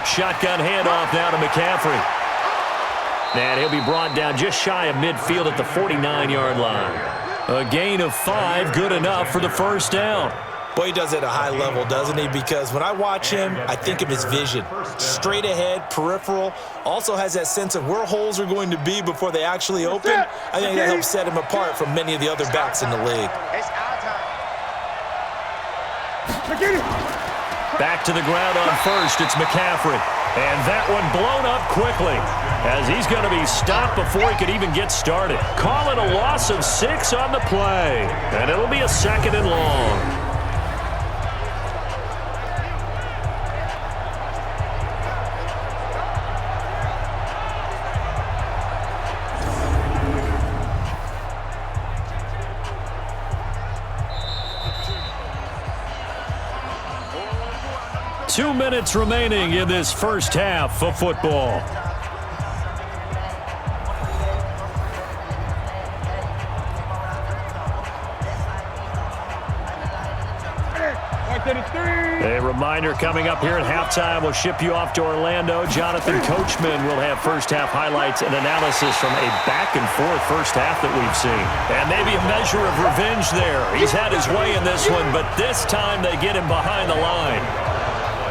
Shotgun handoff now to McCaffrey. And he'll be brought down just shy of midfield at the 49-yard line. A gain of 5, good enough for the first down. Boy, he does it at a high level, doesn't he? Because when I watch him, I think of his vision. Straight ahead, peripheral. Also has that sense of where holes are going to be before they actually open. I think that helps set him apart from many of the other backs in the league. It's our time. Back to the ground on 1st, it's McCaffrey. And that one blown up quickly, as he's going to be stopped before he could even get started. Call it a loss of 6 on the play. And it'll be a 2nd and long. Two minutes remaining in this first half of football. They And reminder, coming up here at halftime, we'll ship you off to Orlando. Jonathan Coachman will have first-half highlights and analysis from a back-and-forth first half that we've seen. And maybe a measure of revenge there. He's had his way in this one, but this time they get him behind the line.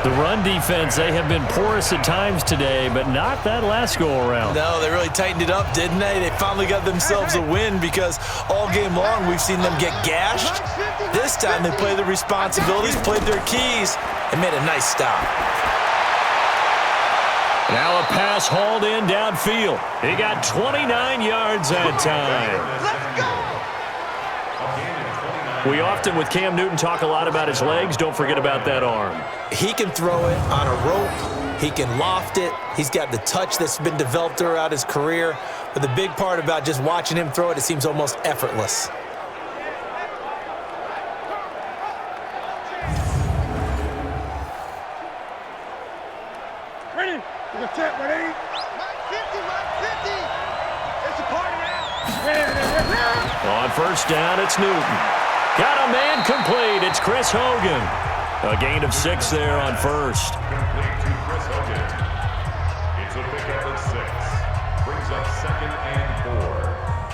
The run defense, they have been porous at times today, but not that last go-around. No, they really tightened it up, didn't they? They finally got themselves a win because all game long we've seen them get gashed. This time they played their responsibilities, played their keys, and made a nice stop. Now a pass hauled in downfield. He got 29 yards that time. Let's go! We often, with Cam Newton, talk a lot about his legs. Don't forget about that arm. He can throw it on a rope. He can loft it. He's got the touch that's been developed throughout his career. But the big part about just watching him throw it, it seems almost effortless. Ready? We're gonna tap, ready? Mike 50. It's a party now. On first down, it's Newton. Got a man complete. It's Chris Hogan. A gain of 6 there on first. Complete to Chris Hogan. It's a pickup of 6. Brings up 2nd and 4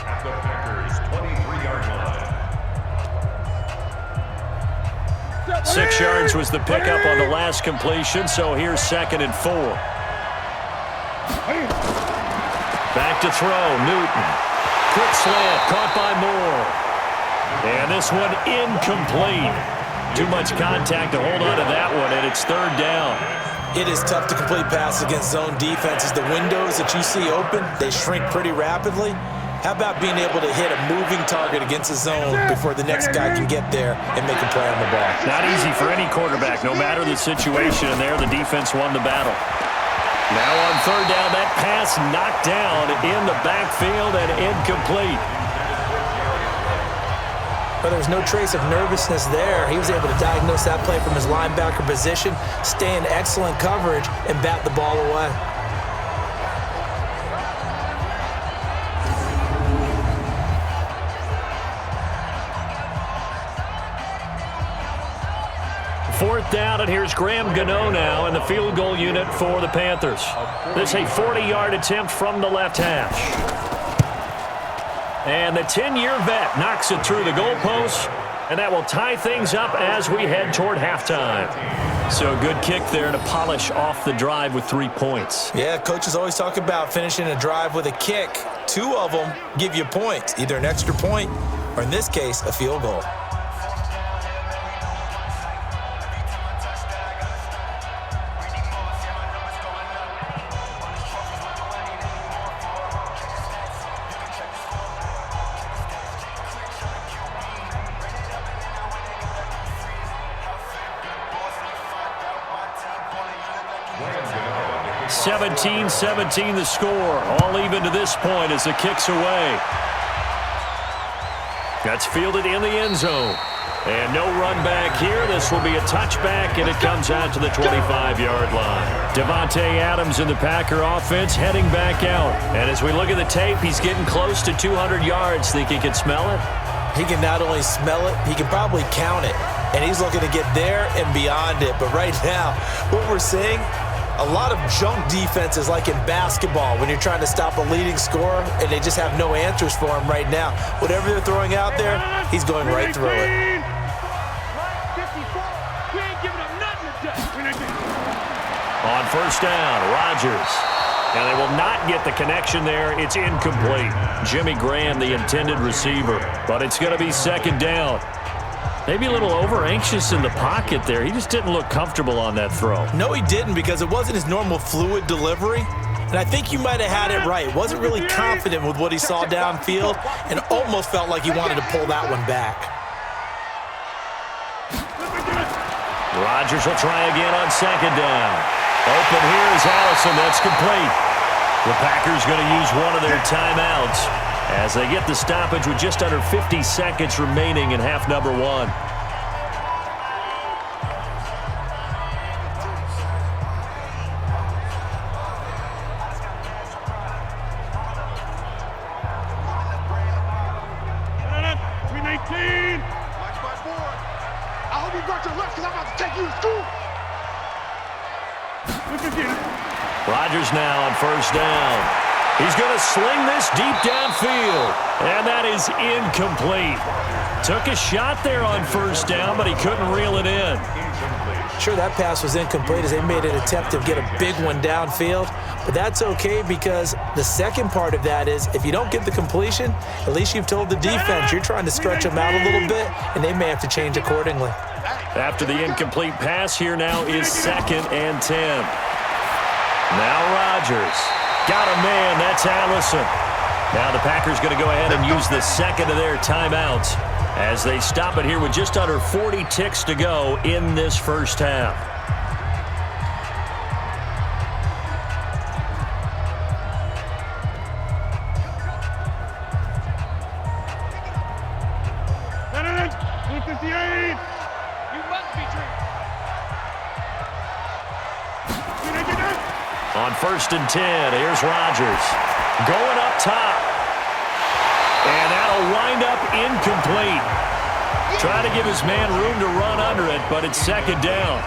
at the Packers' 23-yard line. 6 yards was the pickup on the last completion, so here's 2nd and 4. Back to throw, Newton. Quick slant, caught by Moore. And this one incomplete. Too much contact to hold on to that one, and it's 3rd down. It is tough to complete passes against zone defenses. The windows that you see open, they shrink pretty rapidly. How about being able to hit a moving target against a zone before the next guy can get there and make a play on the ball? Not easy for any quarterback, no matter the situation, and there the defense won the battle. Now on 3rd down, that pass knocked down in the backfield and incomplete. But there was no trace of nervousness there. He was able to diagnose that play from his linebacker position, stay in excellent coverage, and bat the ball away. Fourth down, and here's Graham Gano now in the field goal unit for the Panthers. This is a 40-yard attempt from the left hash. And the 10-year vet knocks it through the goalpost, and that will tie things up as we head toward halftime. So a good kick there to polish off the drive with 3 points. Yeah, coaches always talk about finishing a drive with a kick. 2 of them give you points, either an extra point or, in this case, a field goal. – 17-17 the score. All even to this point as the kick's away. That's fielded in the end zone. And no run back here. This will be a touchback, and it comes out to the 25-yard line. Devontae Adams in the Packer offense heading back out. And as we look at the tape, he's getting close to 200 yards. Think he can smell it? He can not only smell it, he can probably count it. And he's looking to get there and beyond it. But right now, what we're seeing, a lot of junk defenses like in basketball when you're trying to stop a leading scorer and they just have no answers for him right now. Whatever they're throwing out there, he's going right through it. On first down, Rodgers. And they will not get the connection there. It's incomplete. Jimmy Graham, the intended receiver. But it's going to be 2nd down. Maybe a little over-anxious in the pocket there. He just didn't look comfortable on that throw. No, he didn't, because it wasn't his normal fluid delivery. And I think you might have had it right. Wasn't really confident with what he saw downfield and almost felt like he wanted to pull that one back. Rodgers will try again on 2nd down. Open here is Allison. That's complete. The Packers going to use one of their timeouts as they get the stoppage with just under 50 seconds remaining in half number 1. I hope you brought your lunch because I'm about to take you to school. Rodgers now on first down. He's going to sling this deep downfield, and that is incomplete. Took a shot there on first down, but he couldn't reel it in. Sure, that pass was incomplete as they made an attempt to get a big one downfield, but that's okay because the second part of that is if you don't get the completion, at least you've told the defense you're trying to stretch them out a little bit, and they may have to change accordingly. After the incomplete pass, here now is 2nd and 10. Now Rodgers. Got a man, that's Allison. Now the Packers going to go ahead and use the second of their timeouts as they stop it here with just under 40 ticks to go in this first half. On 1st and 10, here's Rodgers. Going up top. And that'll wind up incomplete. Trying to give his man room to run under it, but it's 2nd down.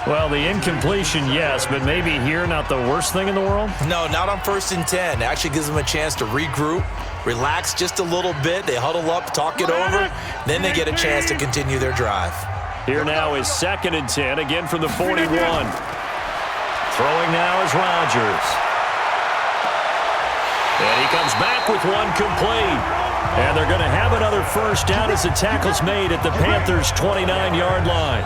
Well, the incompletion, yes, but maybe here not the worst thing in the world? No, not on 1st and 10. It actually gives them a chance to regroup, relax just a little bit. They huddle up, talk it over, then they get a chance to continue their drive. Here now is 2nd and 10, again from the 41. Throwing now is Rodgers. And he comes back with one complete. And they're going to have another first down as the tackle's made at the Panthers' 29-yard line.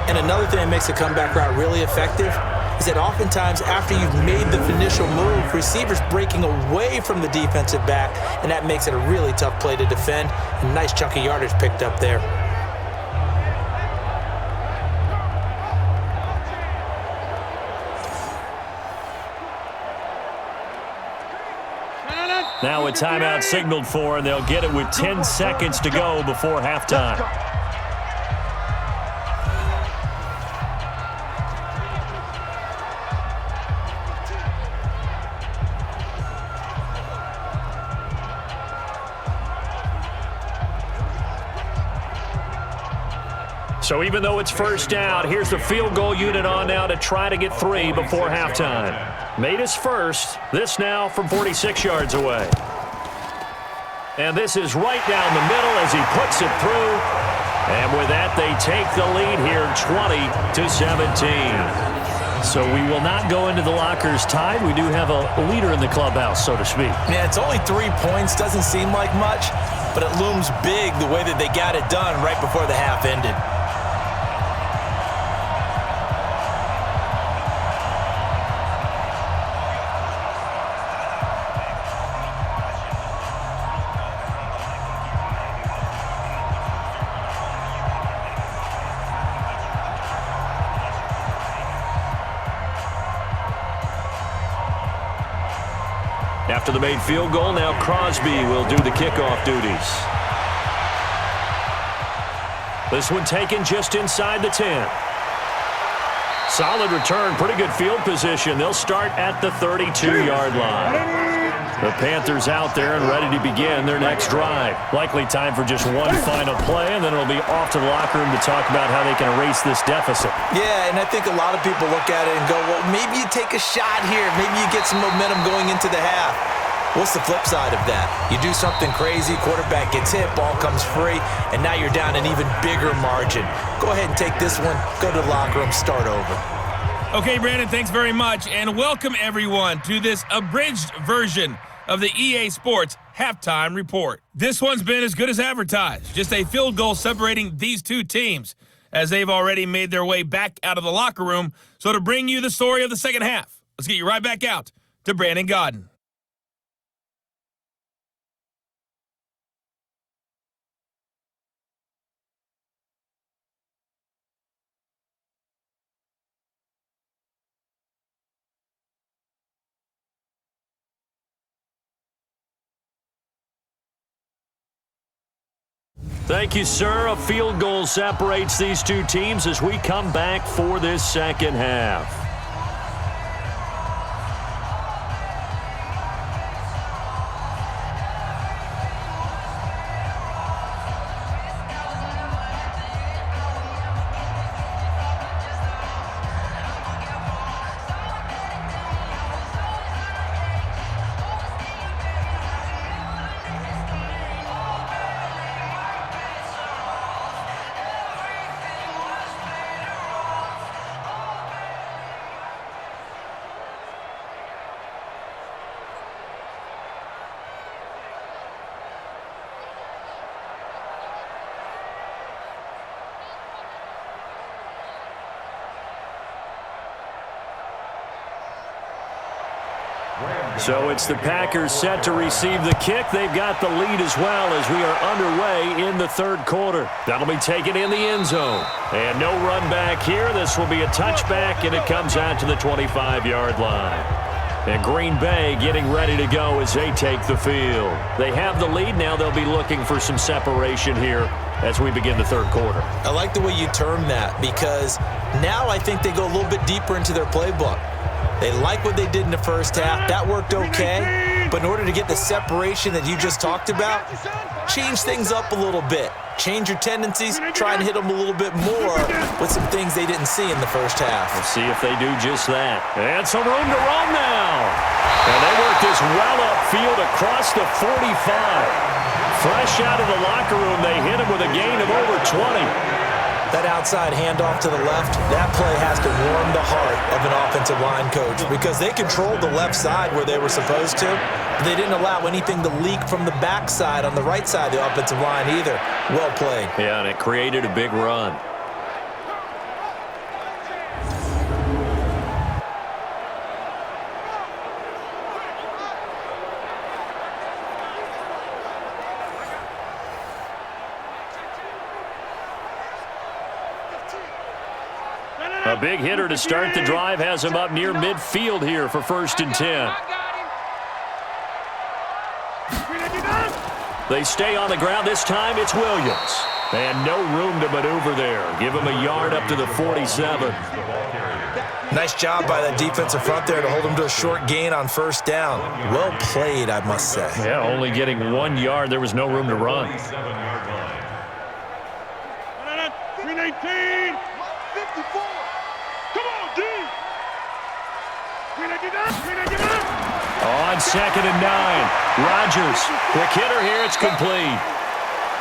And another thing that makes a comeback route really effective is that oftentimes after you've made the initial move, receivers breaking away from the defensive back, and that makes it a really tough play to defend. A nice chunk of yardage picked up there. Now a timeout signaled for, and they'll get it with 10 seconds to go before halftime. So even though it's first down, here's the field goal unit on now to try to get 3 before halftime. Made his first. This now from 46 yards away. And this is right down the middle as he puts it through. And with that, they take the lead here 20-17. So we will not go into the lockers tied. We do have a leader in the clubhouse, so to speak. Yeah, it's only 3 points. Doesn't seem like much, but it looms big the way that they got it done right before the half ended. After the made field goal, now Crosby will do the kickoff duties. This one taken just inside the 10. Solid return, pretty good field position. They'll start at the 32-yard line. The Panthers out there and ready to begin their next drive. Likely time for just one final play, and then it'll be off to the locker room to talk about how they can erase this deficit. Yeah, and I think a lot of people look at it and go, well, maybe you take a shot here. Maybe you get some momentum going into the half. What's the flip side of that? You do something crazy, quarterback gets hit, ball comes free, and now you're down an even bigger margin. Go ahead and take this one, go to the locker room, start over. Okay, Brandon, thanks very much, and welcome everyone to this abridged version of the EA Sports Halftime Report. This one's been as good as advertised, just a field goal separating these two teams as they've already made their way back out of the locker room. So to bring you the story of the second half, let's get you right back out to Brandon Godden. Thank you, sir. A field goal separates these two teams as we come back for this second half. So it's the Packers set to receive the kick. They've got the lead as well as we are underway in the third quarter. That'll be taken in the end zone. And no run back here. This will be a touchback, and it comes out to the 25-yard line. And Green Bay getting ready to go as they take the field. They have the lead. Now they'll be looking for some separation here as we begin the third quarter. I like the way you term that, because now I think they go a little bit deeper into their playbook. They like what they did in the first half. That worked okay. But in order to get the separation that you just talked about, change things up a little bit. Change your tendencies. Try and hit them a little bit more with some things they didn't see in the first half. We'll see if they do just that. And some room to run now. And they work this well upfield across the 45. Fresh out of the locker room, they hit him with a gain of over 20. That outside handoff to the left, that play has to warm the heart of an offensive line coach, because they controlled the left side where they were supposed to, but they didn't allow anything to leak from the backside on the right side of the offensive line either. Well played. Yeah, and it created a big run. A big hitter to start the drive has him up near midfield here for 1st and 10. They stay on the ground. This time it's Williams. And no room to maneuver there. Give him a yard up to the 47. Nice job by that defensive front there to hold him to a short gain on 1st down. Well played, I must say. Yeah, only getting 1 yard. There was no room to run. 319. 54. Come on, D. On 2nd and 9. Rodgers. Quick hitter here. It's complete.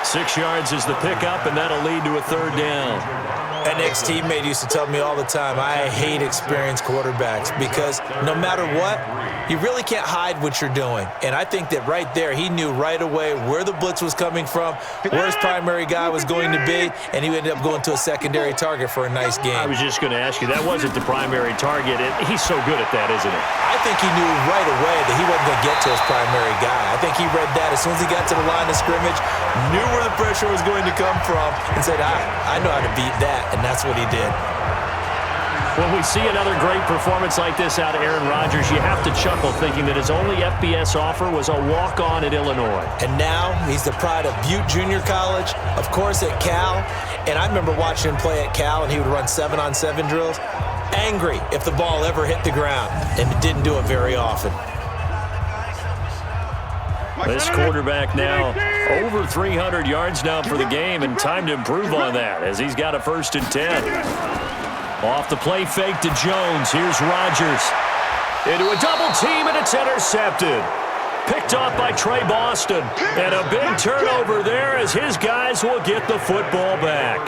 6 yards is the pickup, and that'll lead to a 3rd down. An ex-teammate used to tell me all the time, I hate experienced quarterbacks, because no matter what, you really can't hide what you're doing. And I think that right there, he knew right away where the blitz was coming from, where his primary guy was going to be, and he ended up going to a secondary target for a nice game. I was just going to ask you, that wasn't the primary target. He's so good at that, isn't he? I think he knew right away that he wasn't going to get to his primary guy. I think he read that as soon as he got to the line of scrimmage, knew where the pressure was going to come from, and said, I know how to beat that, and that's what he did. When we see another great performance like this out of Aaron Rodgers, you have to chuckle thinking that his only FBS offer was a walk-on at Illinois. And now he's the pride of Butte Junior College, of course at Cal. And I remember watching him play at Cal, and he would run 7-on-7 drills. Angry if the ball ever hit the ground, and it didn't do it very often. This quarterback now over 300 yards now for the game, and time to improve on that as he's got a 1st and 10. Off the play fake to Jones. Here's Rodgers. Into a double team, and it's intercepted. Picked off by Trey Boston. And a big turnover there as his guys will get the football back.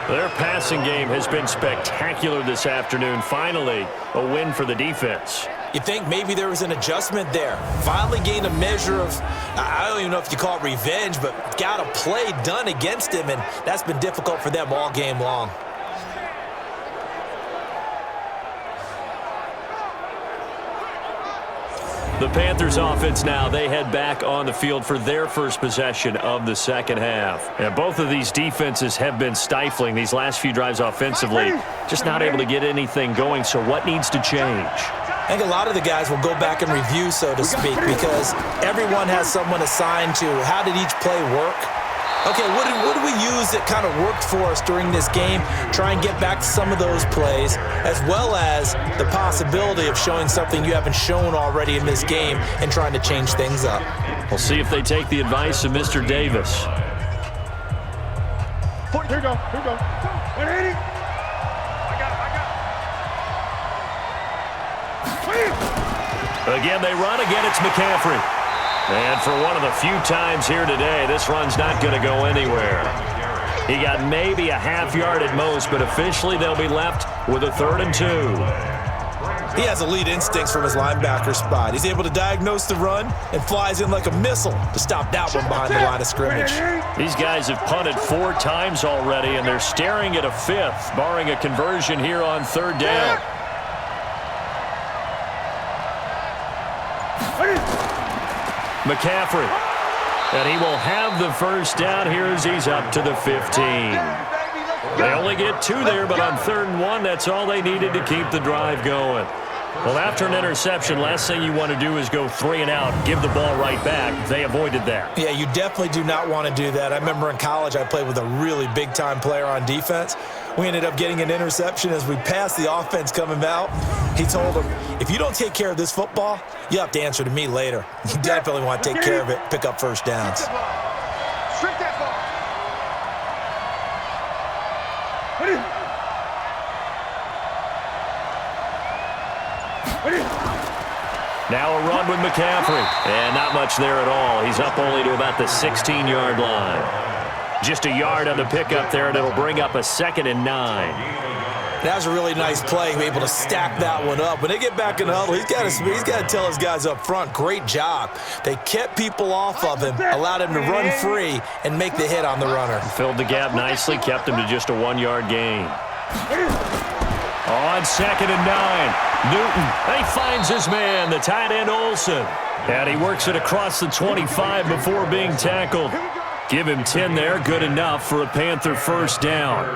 Their passing game has been spectacular this afternoon. Finally, a win for the defense. You think maybe there was an adjustment there. Finally gained a measure of, I don't even know if you call it revenge, but got a play done against him, and that's been difficult for them all game long. The Panthers offense now, they head back on the field for their first possession of the second half. And both of these defenses have been stifling these last few drives offensively. Just not able to get anything going, so what needs to change? I think a lot of the guys will go back and review, so to speak, because everyone has someone assigned to how did each play work. Okay, what do we use that kind of worked for us during this game? Try and get back to some of those plays, as well as the possibility of showing something you haven't shown already in this game and trying to change things up. We'll see if they take the advice of Mr. Davis. Here we go. 180. Again, they run. Again, it's McCaffrey. And for one of the few times here today, this run's not going to go anywhere. He got maybe a half yard at most, but officially they'll be left with a 3rd and 2. He has elite instincts from his linebacker spot. He's able to diagnose the run and flies in like a missile to stop that one behind the line of scrimmage. These guys have punted 4 times already, and they're staring at a 5th, barring a conversion here on 3rd down. McCaffrey. And he will have the first down here as he's up to the 15. They only get 2 there, but on 3rd and 1, that's all they needed to keep the drive going. Well, after an interception, last thing you want to do is go 3 and out, give the ball right back. They avoided that. Yeah, you definitely do not want to do that. I remember in college I played with a really big-time player on defense. We ended up getting an interception as we passed the offense coming out. He told him, if you don't take care of this football, you'll have to answer to me later. You definitely want to take care of it, pick up first downs. Strip that ball. Now a run with McCaffrey. And not much there at all. He's up only to about the 16-yard line. Just a yard on the pickup there, and it'll bring up a 2nd and 9. That was a really nice play, able to stack that one up. When they get back in the huddle, he's got to tell his guys up front, great job. They kept people off of him, allowed him to run free, and make the hit on the runner. Filled the gap nicely, kept him to just a 1-yard gain. On 2nd and 9. Newton, he finds his man, the tight end Olsen. And he works it across the 25 before being tackled. Give him 10 there, good enough for a Panther first down.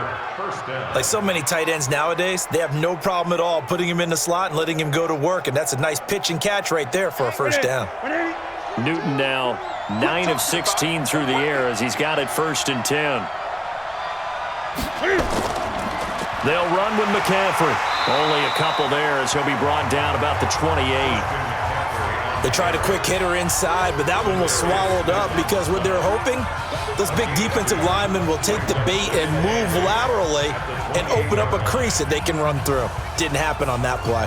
Like so many tight ends nowadays, they have no problem at all putting him in the slot and letting him go to work, and that's a nice pitch and catch right there for a first down. Newton now 9 of 16 through the air as he's got it 1st and 10. They'll run with McCaffrey. Only a couple there as he'll be brought down about the 28. They tried a quick hitter inside, but that one was swallowed up because what they're hoping, those big defensive linemen will take the bait and move laterally and open up a crease that they can run through. Didn't happen on that play.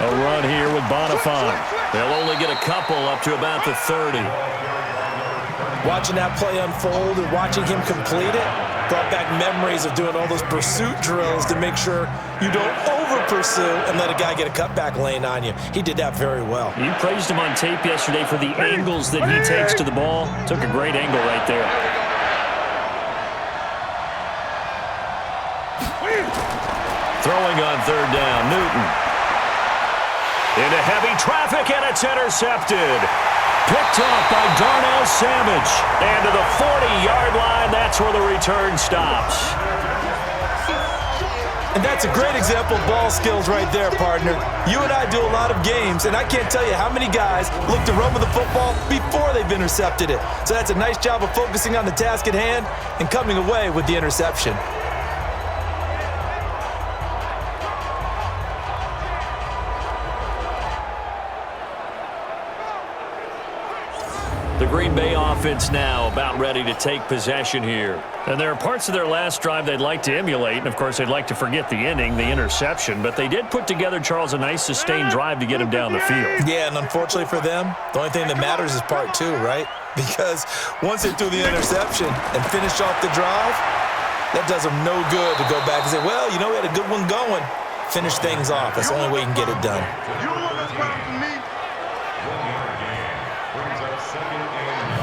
A run here with Bonifant. They'll only get a couple up to about the 30. Watching that play unfold and watching him complete it brought back memories of doing all those pursuit drills to make sure you don't over-pursue and let a guy get a cutback lane on you. He did that very well. You praised him on tape yesterday for the angles that he takes to the ball. Took a great angle right there. Throwing on 3rd down, Newton. Into heavy traffic, and it's intercepted. Picked off by Darnell Savage. And to the 40-yard line, that's where the return stops. And that's a great example of ball skills right there, partner. You and I do a lot of games, and I can't tell you how many guys look to run with the football before they've intercepted it. So that's a nice job of focusing on the task at hand and coming away with the interception. The Green Bay offense now about ready to take possession here. And there are parts of their last drive they'd like to emulate, and of course they'd like to forget the inning, the interception, but they did put together, Charles, a nice sustained drive to get him down the field. Yeah, and unfortunately for them, the only thing that matters is part 2, right? Because once they threw the interception and finished off the drive, that does them no good to go back and say, well, you know, we had a good one going. Finish things off. That's the only way you can get it done. You know what's right for me? Brings up 2nd and 9.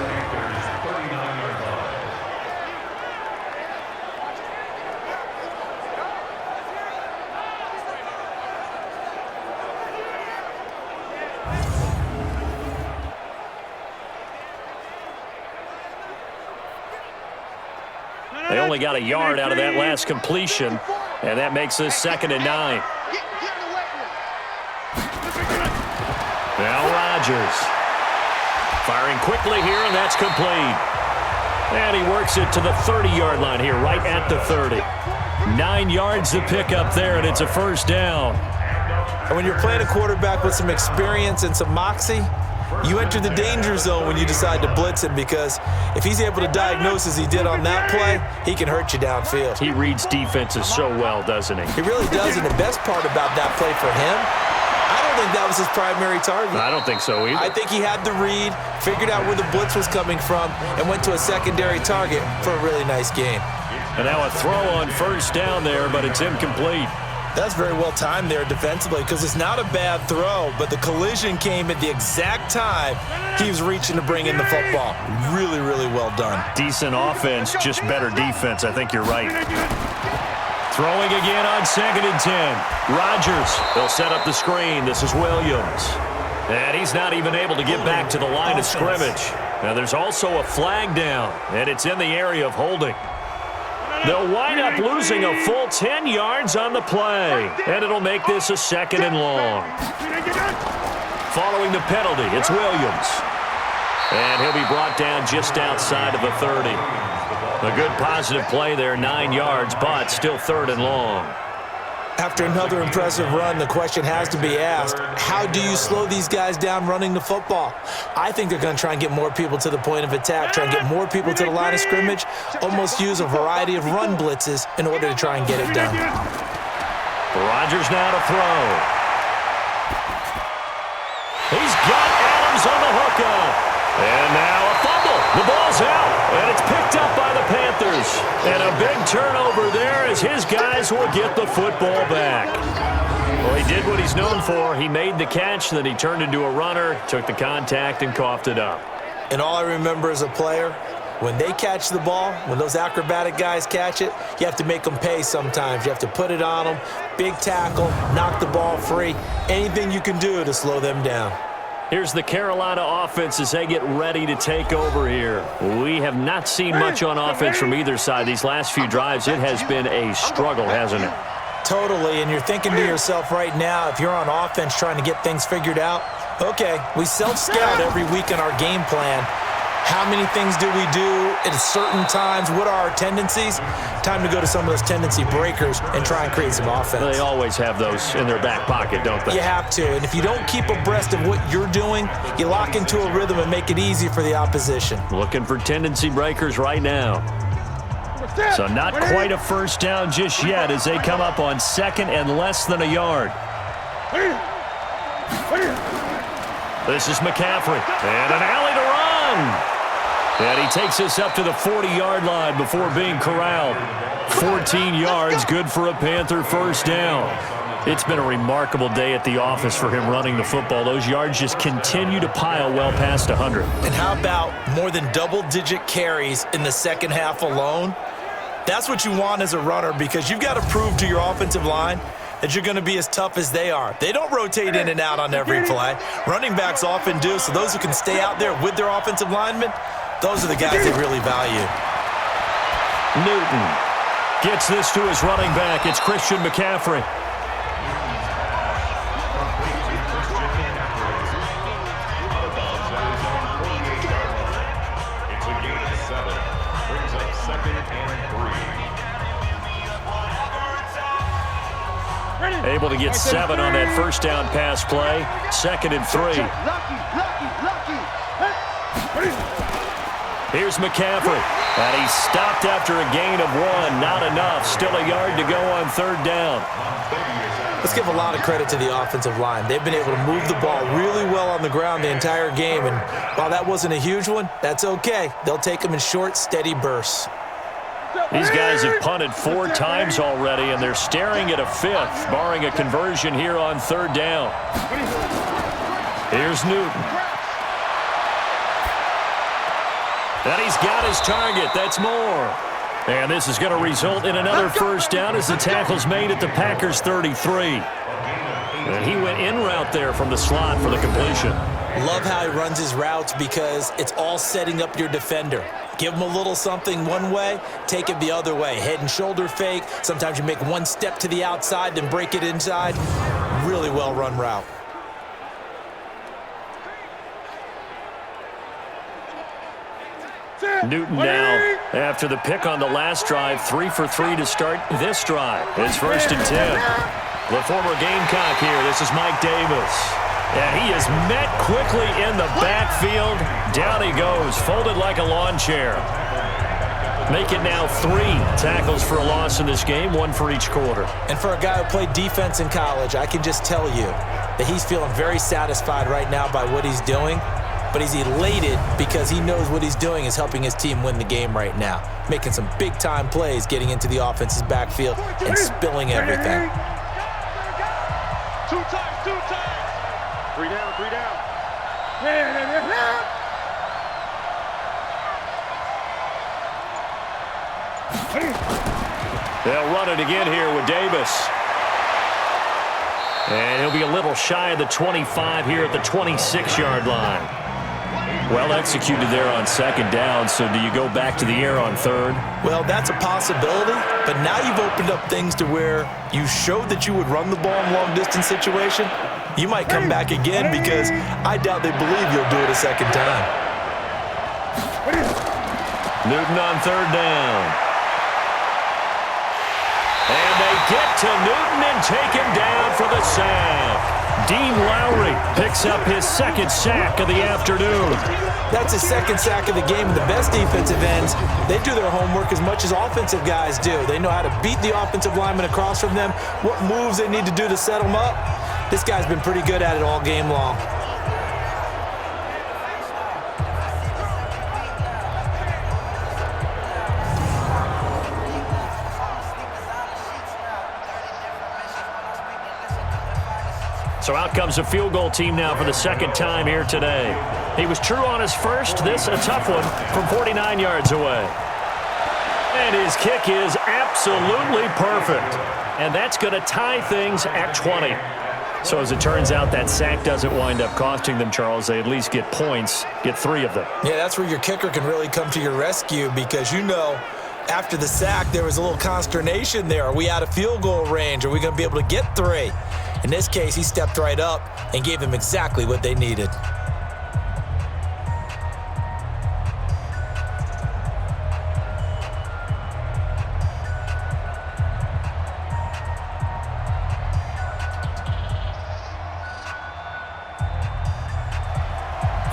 Panthers 39-yard line. They only got a yard out of that last completion, and that makes this 2nd and 9. Now Rodgers. Firing quickly here, and that's complete. And he works it to the 30-yard line here, right at the 30. 9 yards to pick up there, and it's a first down. And when you're playing a quarterback with some experience and some moxie, you enter the danger zone when you decide to blitz him, because if he's able to diagnose as he did on that play, he can hurt you downfield. He reads defenses so well, doesn't he? He really does, and the best part about that play for him, I don't think that was his primary target. I don't think so either. I think he had the read, figured out where the blitz was coming from, and went to a secondary target for a really nice game. And now a throw on first down there, but it's incomplete. That's very well timed there defensively, because it's not a bad throw, but the collision came at the exact time he was reaching to bring in the football. Really, really well done. Decent offense, just better defense. I think you're right. Throwing again on 2nd and 10. Rodgers, they'll set up the screen. This is Williams. And he's not even able to get back to the line of scrimmage. Now there's also a flag down, and it's in the area of holding. They'll wind up losing a full 10 yards on the play, and it'll make this a 2nd and long. Following the penalty, it's Williams. And he'll be brought down just outside of the 30. A good positive play there, 9 yards, but still 3rd and long. After another impressive run, the question has to be asked, how do you slow these guys down running the football? I think they're going to try and get more people to the point of attack, try and get more people to the line of scrimmage, almost use a variety of run blitzes in order to try and get it done. Rodgers now to throw. He's got Adams on the hookup. And now a fumble. The ball's out, and it's picked up by the Panthers. And a big turnover there as his guys will get the football back. Well, he did what he's known for. He made the catch, then he turned into a runner, took the contact, and coughed it up. And all I remember as a player, when they catch the ball, when those acrobatic guys catch it, you have to make them pay sometimes. You have to put it on them, big tackle, knock the ball free, anything you can do to slow them down. Here's the Carolina offense as they get ready to take over here. We have not seen much on offense from either side. These last few drives, it has been a struggle, hasn't it? Totally, and you're thinking to yourself right now, if you're on offense trying to get things figured out, okay, we self-scout every week in our game plan. How many things do we do at certain times? What are our tendencies? Time to go to some of those tendency breakers and try and create some offense. They always have those in their back pocket, don't they? You have to, and if you don't keep abreast of what you're doing, you lock into a rhythm and make it easy for the opposition. Looking for tendency breakers right now. So not quite a first down just yet as they come up on 2nd and less than a yard. This is McCaffrey, and an alley to run. And he takes us up to the 40-yard line before being corralled. 14 yards, good for a Panther first down. It's been a remarkable day at the office for him running the football. Those yards just continue to pile well past 100. And how about more than double-digit carries in the second half alone? That's what you want as a runner because you've got to prove to your offensive line that you're going to be as tough as they are. They don't rotate in and out on every play. Running backs often do, so those who can stay out there with their offensive linemen, those are the guys they really value. Newton gets this to his running back. It's Christian McCaffrey. It's a gain of 7. Brings up 2nd and 3. Able to get 7 on that first down pass play. 2nd and 3. Here's McCaffrey. And he's stopped after a gain of 1. Not enough. Still a yard to go on 3rd down. Let's give a lot of credit to the offensive line. They've been able to move the ball really well on the ground the entire game. And while that wasn't a huge one, that's okay. They'll take them in short, steady bursts. These guys have punted 4 times already, and they're staring at a 5th, barring a conversion here on 3rd down. Here's Newton. And he's got his target. That's more. And this is going to result in another first down as the tackle's made at the Packers' 33. And he went in route there from the slot for the completion. Love how he runs his routes because it's all setting up your defender. Give him a little something one way, take it the other way. Head and shoulder fake. Sometimes you make one step to the outside, then break it inside. Really well run route. Newton now, after the pick on the last drive, 3 for 3 to start this drive. It's 1st and 10. The former Gamecock here. This is Mike Davis. And he is met quickly in the backfield. Down he goes, folded like a lawn chair. Make it now 3 tackles for a loss in this game, 1 for each quarter. And for a guy who played defense in college, I can just tell you that he's feeling very satisfied right now by what he's doing. But he's elated because he knows what he's doing is helping his team win the game right now. Making some big-time plays, getting into the offense's backfield and spilling everything. 2 times, 2 times. 3 down, 3 down. They'll run it again here with Davis. And he'll be a little shy of the 25 here at the 26-yard line. Well executed there on second down, so do you go back to the air on third? Well, that's a possibility, but now you've opened up things to where you showed that you would run the ball in long-distance situation. You might come back again because I doubt they believe you'll do it a second time. Newton on third down. And they get to Newton and take him down for the sack. Dean Lowry picks up his second sack of the afternoon. That's his second sack of the game. The best defensive ends, they do their homework as much as offensive guys do. They know how to beat the offensive lineman across from them, what moves they need to do to set them up. This guy's been pretty good at it all game long. So out comes a field goal team now for the second time here today. He was true on his first. This a tough one from 49 yards away. And his kick is absolutely perfect. And that's going to tie things at 20. So as it turns out, that sack doesn't wind up costing them, Charles. They at least get points, get 3 of them. Yeah, that's where your kicker can really come to your rescue because you know after the sack there was a little consternation there. Are we out of field goal range? Are we going to be able to get 3? In this case, he stepped right up and gave them exactly what they needed.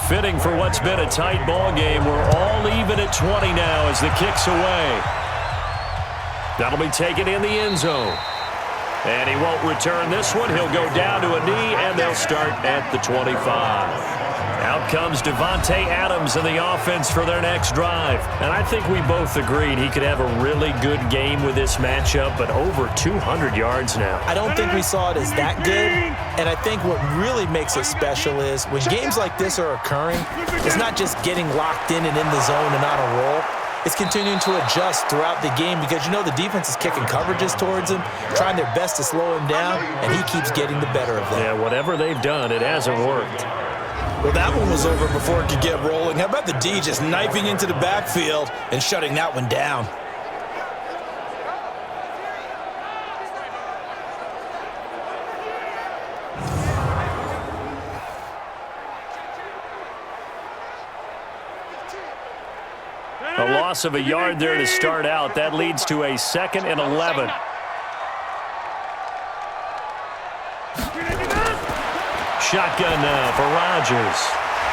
Fitting for what's been a tight ball game. We're all even at 20 now as the kick's away. That'll be taken in the end zone. And he won't return this one. He'll go down to a knee, and they'll start at the 25. Out comes Devontae Adams in the offense for their next drive. And I think we both agreed he could have a really good game with this matchup, but over 200 yards now. I don't think we saw it as that good. And I think what really makes it special is when games like this are occurring, it's not just getting locked in and in the zone and on a roll. It's continuing to adjust throughout the game because you know the defense is kicking coverages towards him, trying their best to slow him down, and he keeps getting the better of them. Yeah, whatever they've done, it hasn't worked. Well, that one was over before it could get rolling. How about the D just knifing into the backfield and shutting that one down? A loss of a yard there to start out. That leads to a 2nd and 11. Shotgun now for Rodgers.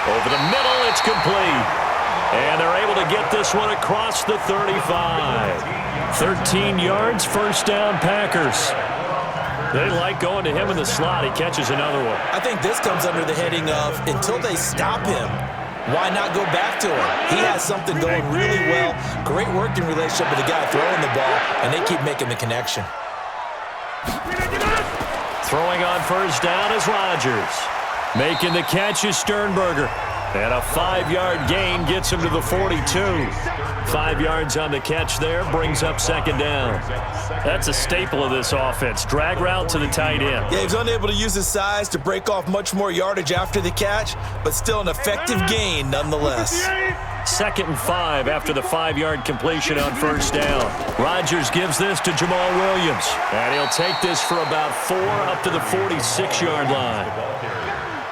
Over the middle, it's complete. And they're able to get this one across the 35. 13 yards, first down, Packers. They like going to him in the slot. He catches another one. I think this comes under the heading of until they stop him, why not go back to him? He has something going really well. Great working relationship with the guy throwing the ball, and they keep making the connection. Throwing on first down is Rodgers. Making the catch is Sternberger. And a 5-yard gain gets him to the 42. 5 yards on the catch there brings up second down. That's a staple of this offense. Drag route to the tight end. Yeah, he's unable to use his size to break off much more yardage after the catch, but still an effective gain nonetheless. 2nd and 5 after the 5-yard completion on first down. Rodgers gives this to Jamal Williams. And he'll take this for about 4 up to the 46-yard line.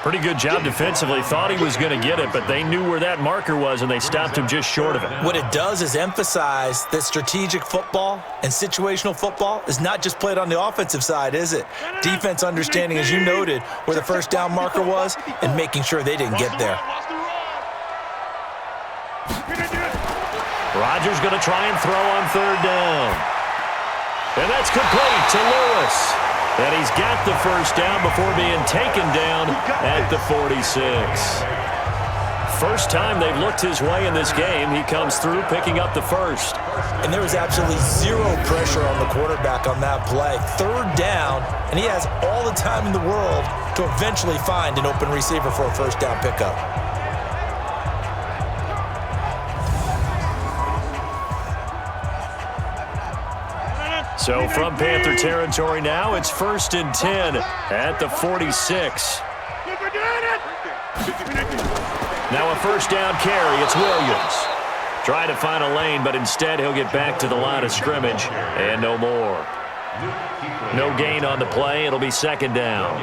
Pretty good job defensively. Thought he was going to get it, but they knew where that marker was, and they stopped him just short of it. What it does is emphasize that strategic football and situational football is not just played on the offensive side, is it? Defense understanding, as you noted, where the first down marker was and making sure they didn't get there. Rodgers going to try and throw on third down. And that's complete to Lewis. And he's got the first down before being taken down at the 46. First time they've looked his way in this game. He comes through picking up the first. And there was absolutely zero pressure on the quarterback on that play. Third down, and he has all the time in the world to eventually find an open receiver for a first down pickup. So from Panther territory now, it's 1st and 10 at the 46. Now a first down carry. It's Williams. Trying to find a lane, but instead he'll get back to the line of scrimmage and no more. No gain on the play. It'll be 2nd down.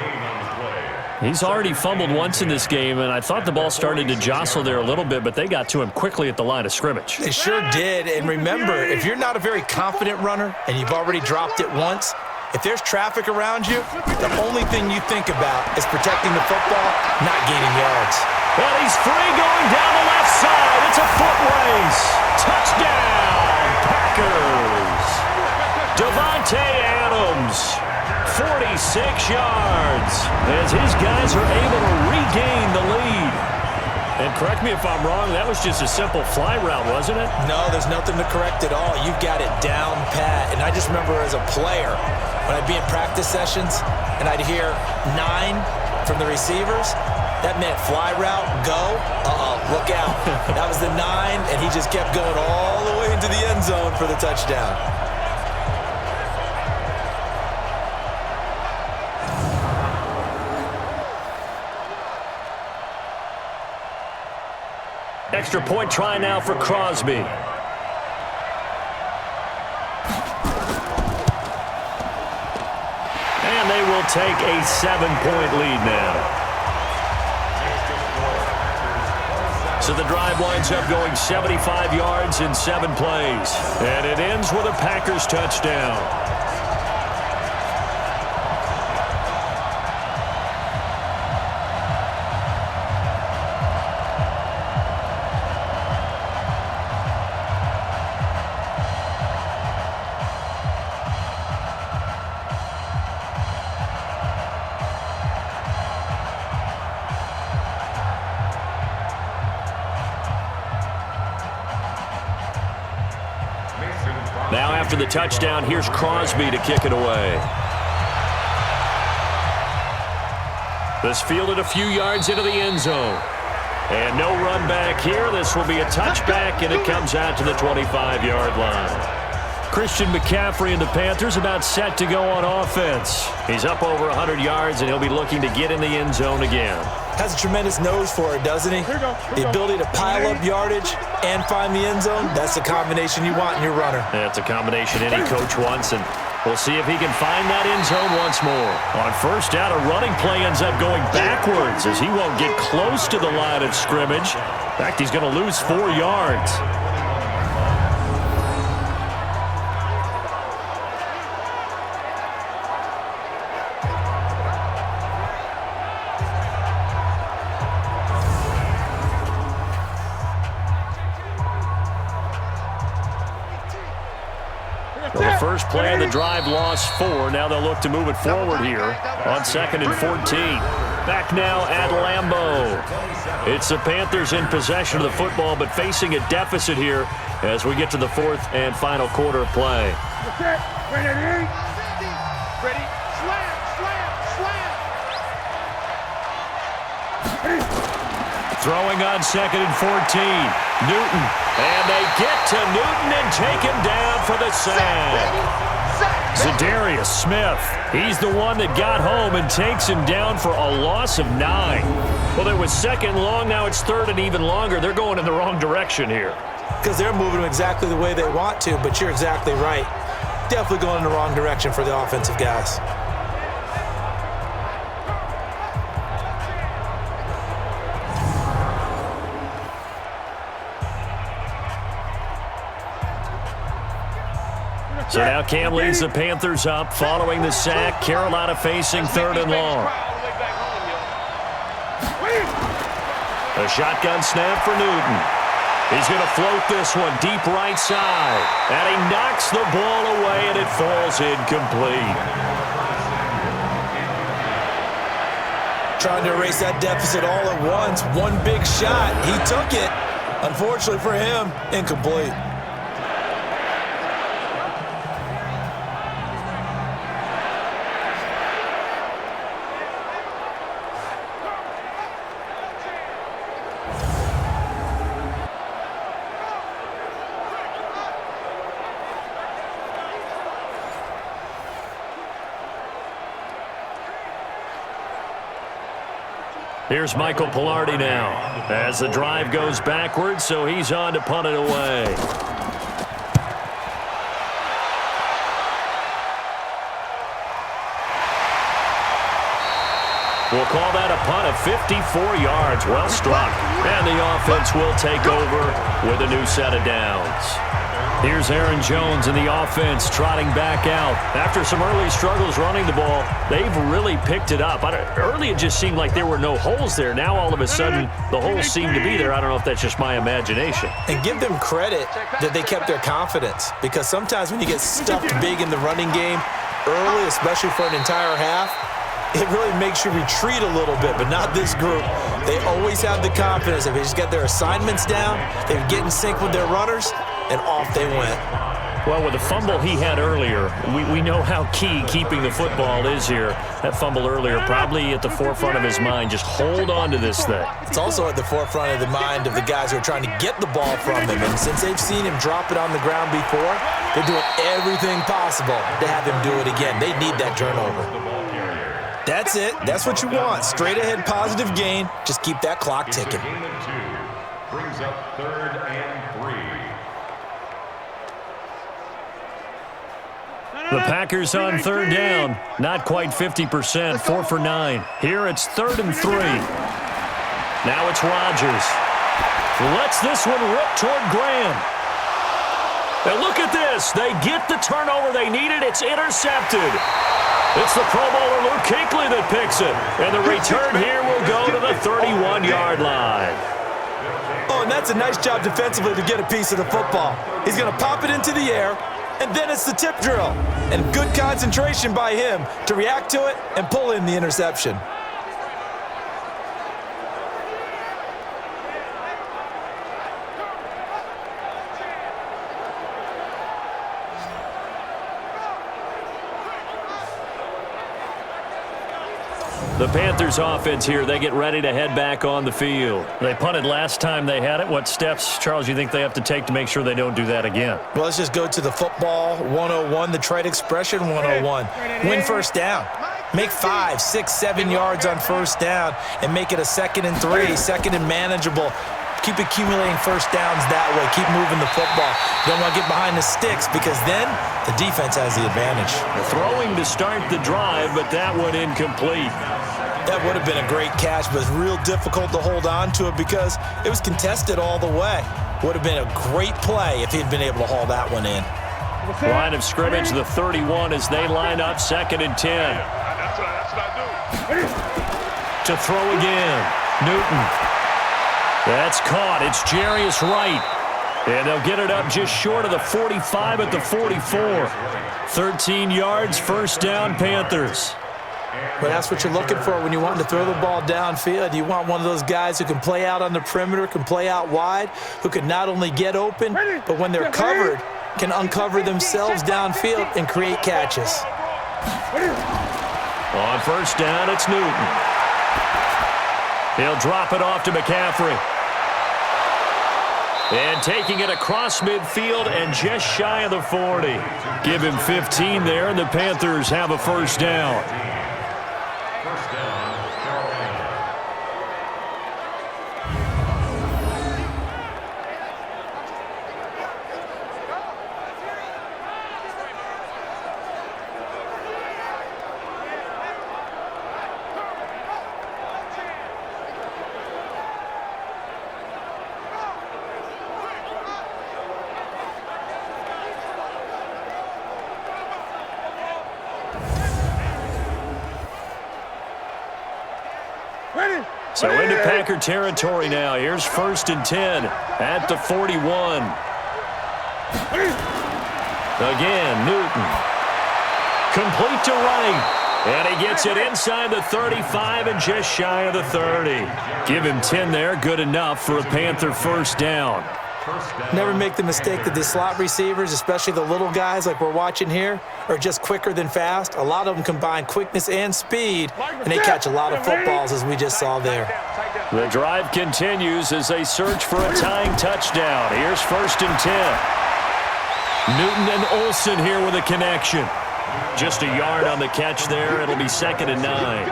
He's already fumbled once in this game, and I thought the ball started to jostle there a little bit, but they got to him quickly at the line of scrimmage. They sure did, and remember, if you're not a very confident runner and you've already dropped it once, if there's traffic around you, the only thing you think about is protecting the football, not gaining yards. Well, he's free going down the left side. It's a foot race. Touchdown, Packers. Devontae Adams, 46 yards, as his guys are able to regain the lead. And correct me if I'm wrong, that was just a simple fly route, wasn't it? No, there's nothing to correct at all. You've got it down pat. And I just remember as a player, when I'd be in practice sessions and I'd hear 9 from the receivers, that meant fly route, go, look out. That was the 9, and he just kept going all the way into the end zone for the touchdown. Extra point try now for Crosby. And they will take a 7-point lead now. So the drive winds up going 75 yards in 7 plays. And it ends with a Packers touchdown. Now after the touchdown, here's Crosby to kick it away. This fielded a few yards into the end zone. And no run back here. This will be a touchback, and it comes out to the 25-yard line. Christian McCaffrey and the Panthers about set to go on offense. He's up over 100 yards, and he'll be looking to get in the end zone again. Has a tremendous nose for it, doesn't he? The ability to pile up yardage and find the end zone, that's the combination you want in your runner. That's a combination any coach wants, and we'll see if he can find that end zone once more. On first down, a running play ends up going backwards as he won't get close to the line of scrimmage. In fact, he's going to lose 4 yards. Well, the first play of the drive lost 4. Now they'll look to move it forward here on 2nd and 14. Back now at Lambeau. It's the Panthers in possession of the football, but facing a deficit here as we get to the 4th and final quarter of play. Ready, slam, slam, slam. Throwing on 2nd and 14. Newton. And they get to Newton and take him down for the sack. Zadarius Smith. He's the one that got home and takes him down for a loss of 9. Well, it was 2nd long. Now it's 3rd and even longer. They're going in the wrong direction here. Because they're moving them exactly the way they want to, but you're exactly right. Definitely going in the wrong direction for the offensive guys. So now Cam leads the Panthers up following the sack. Carolina facing 3rd and long. A shotgun snap for Newton. He's going to float this one deep right side. And he knocks the ball away, and it falls incomplete. Trying to erase that deficit all at once. One big shot. He took it. Unfortunately for him, incomplete. Here's Michael Pilardi now as the drive goes backwards, so he's on to punt it away. We'll call that a punt of 54 yards. Well struck. And the offense will take over with a new set of downs. Here's Aaron Jones and the offense trotting back out. After some early struggles running the ball, they've really picked it up. Early it just seemed like there were no holes there. Now all of a sudden the holes seem to be there. I don't know if that's just my imagination. And give them credit that they kept their confidence, because sometimes when you get stuffed big in the running game early, especially for an entire half, it really makes you retreat a little bit, but not this group. They always have the confidence. If they just get their assignments down, they get in sync with their runners, and off they went. Well, with the fumble he had earlier, we know how key keeping the football is here. That fumble earlier probably at the forefront of his mind. Just hold on to this thing. It's also at the forefront of the mind of the guys who are trying to get the ball from him. And since they've seen him drop it on the ground before, they're doing everything possible to have him do it again. They need that turnover. That's it. That's what you want. Straight ahead positive gain. Just keep that clock ticking. Brings up 3rd and 3. The Packers on 3rd down. Not quite 50%. 4 for 9. Here it's 3rd and 3. Now it's Rodgers. Lets this one rip toward Graham. And look at this. They get the turnover they needed. It's intercepted. It's the Pro Bowler Luke Kuechly that picks it. And the return here will go to the 31-yard line. Oh, and that's a nice job defensively to get a piece of the football. He's going to pop it into the air, and then it's the tip drill. And good concentration by him to react to it and pull in the interception. The Panthers offense here, they get ready to head back on the field. They punted last time they had it. What steps, Charles, you think they have to take to make sure they don't do that again? Well, let's just go to the football 101, the trite expression 101. Win first down. Make 5, 6, 7 yards on first down and make it a 2nd and 3, 2nd and manageable. Keep accumulating first downs that way. Keep moving the football. You don't want to get behind the sticks, because then the defense has the advantage. Throwing to start the drive, but that one incomplete. That would have been a great catch, but it's real difficult to hold on to it because it was contested all the way. Would have been a great play if he'd been able to haul that one in. Line of scrimmage, the 31 as they line up 2nd and 10. That's what I do. To throw again. Newton. That's caught. It's Jarius Wright. And they'll get it up just short of the 45 at the 44. 13 yards, first down, Panthers. But that's what you're looking for when you want to throw the ball downfield. You want one of those guys who can play out on the perimeter, can play out wide, who can not only get open, but when they're covered, can uncover themselves downfield and create catches. On first down, it's Newton. He'll drop it off to McCaffrey. And taking it across midfield and just shy of the 40. Give him 15 there, and the Panthers have a first down. First down, Carolina. So into Packer territory now. Here's 1st and 10 at the 41. Again, Newton. Complete to Wright. And he gets it inside the 35 and just shy of the 30. Give him 10 there. Good enough for a Panther first down. Never make the mistake that the slot receivers, especially the little guys like we're watching here, are just quicker than fast. A lot of them combine quickness and speed, and they catch a lot of footballs, as we just saw there. The drive continues as they search for a tying touchdown. Here's 1st and 10. Newton and Olsen here with a connection. Just a yard on the catch there. It'll be 2nd and 9.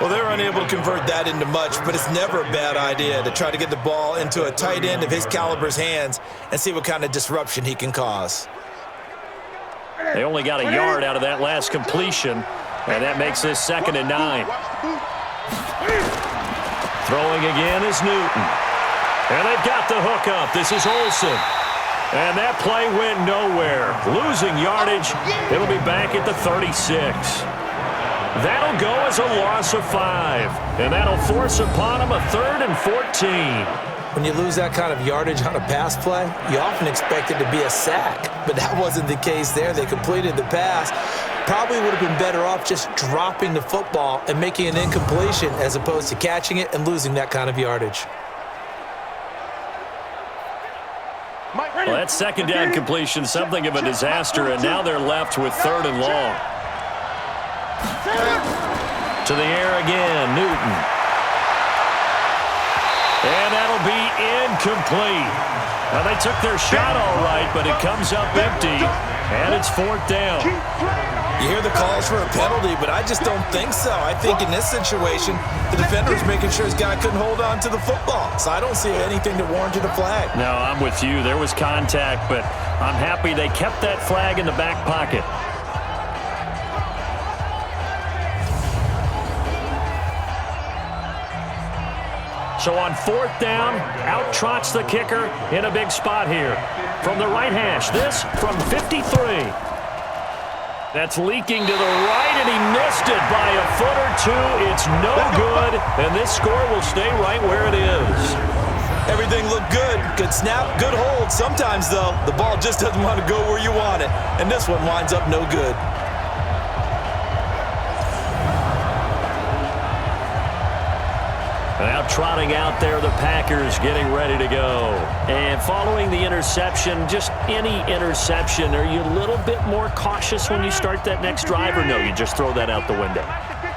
Well, they're unable to convert that into much, but it's never a bad idea to try to get the ball into a tight end of his caliber's hands and see what kind of disruption he can cause. They only got a yard out of that last completion, and that makes this 2nd and 9. Throwing again is Newton. And they've got the hook up. This is Olsen. And that play went nowhere. Losing yardage. It'll be back at the 36. That'll go as a loss of 5. And that'll force upon them a 3rd and 14. When you lose that kind of yardage on a pass play, you often expect it to be a sack. But that wasn't the case there. They completed the pass. Probably would have been better off just dropping the football and making an incompletion as opposed to catching it and losing that kind of yardage. Well, that 2nd down completion, something of a disaster, and now they're left with 3rd and long. To the air again, Newton. And that'll be incomplete. Now, they took their shot all right, but it comes up empty, and it's 4th down. You hear the calls for a penalty, but I just don't think so. I think in this situation, the defender was making sure his guy couldn't hold on to the football. So I don't see anything that warranted a flag. No, I'm with you. There was contact, but I'm happy they kept that flag in the back pocket. So on 4th down, out trots the kicker in a big spot here. From the right hash, this from 53. That's leaking to the right, and he missed it by a foot or 2. It's no good, and this score will stay right where it is. Everything looked good. Good snap, good hold. Sometimes, though, the ball just doesn't want to go where you want it, and this one winds up no good. Now trotting out there, the Packers getting ready to go. And following the interception, just any interception, are you a little bit more cautious when you start that next drive, or no, you just throw that out the window?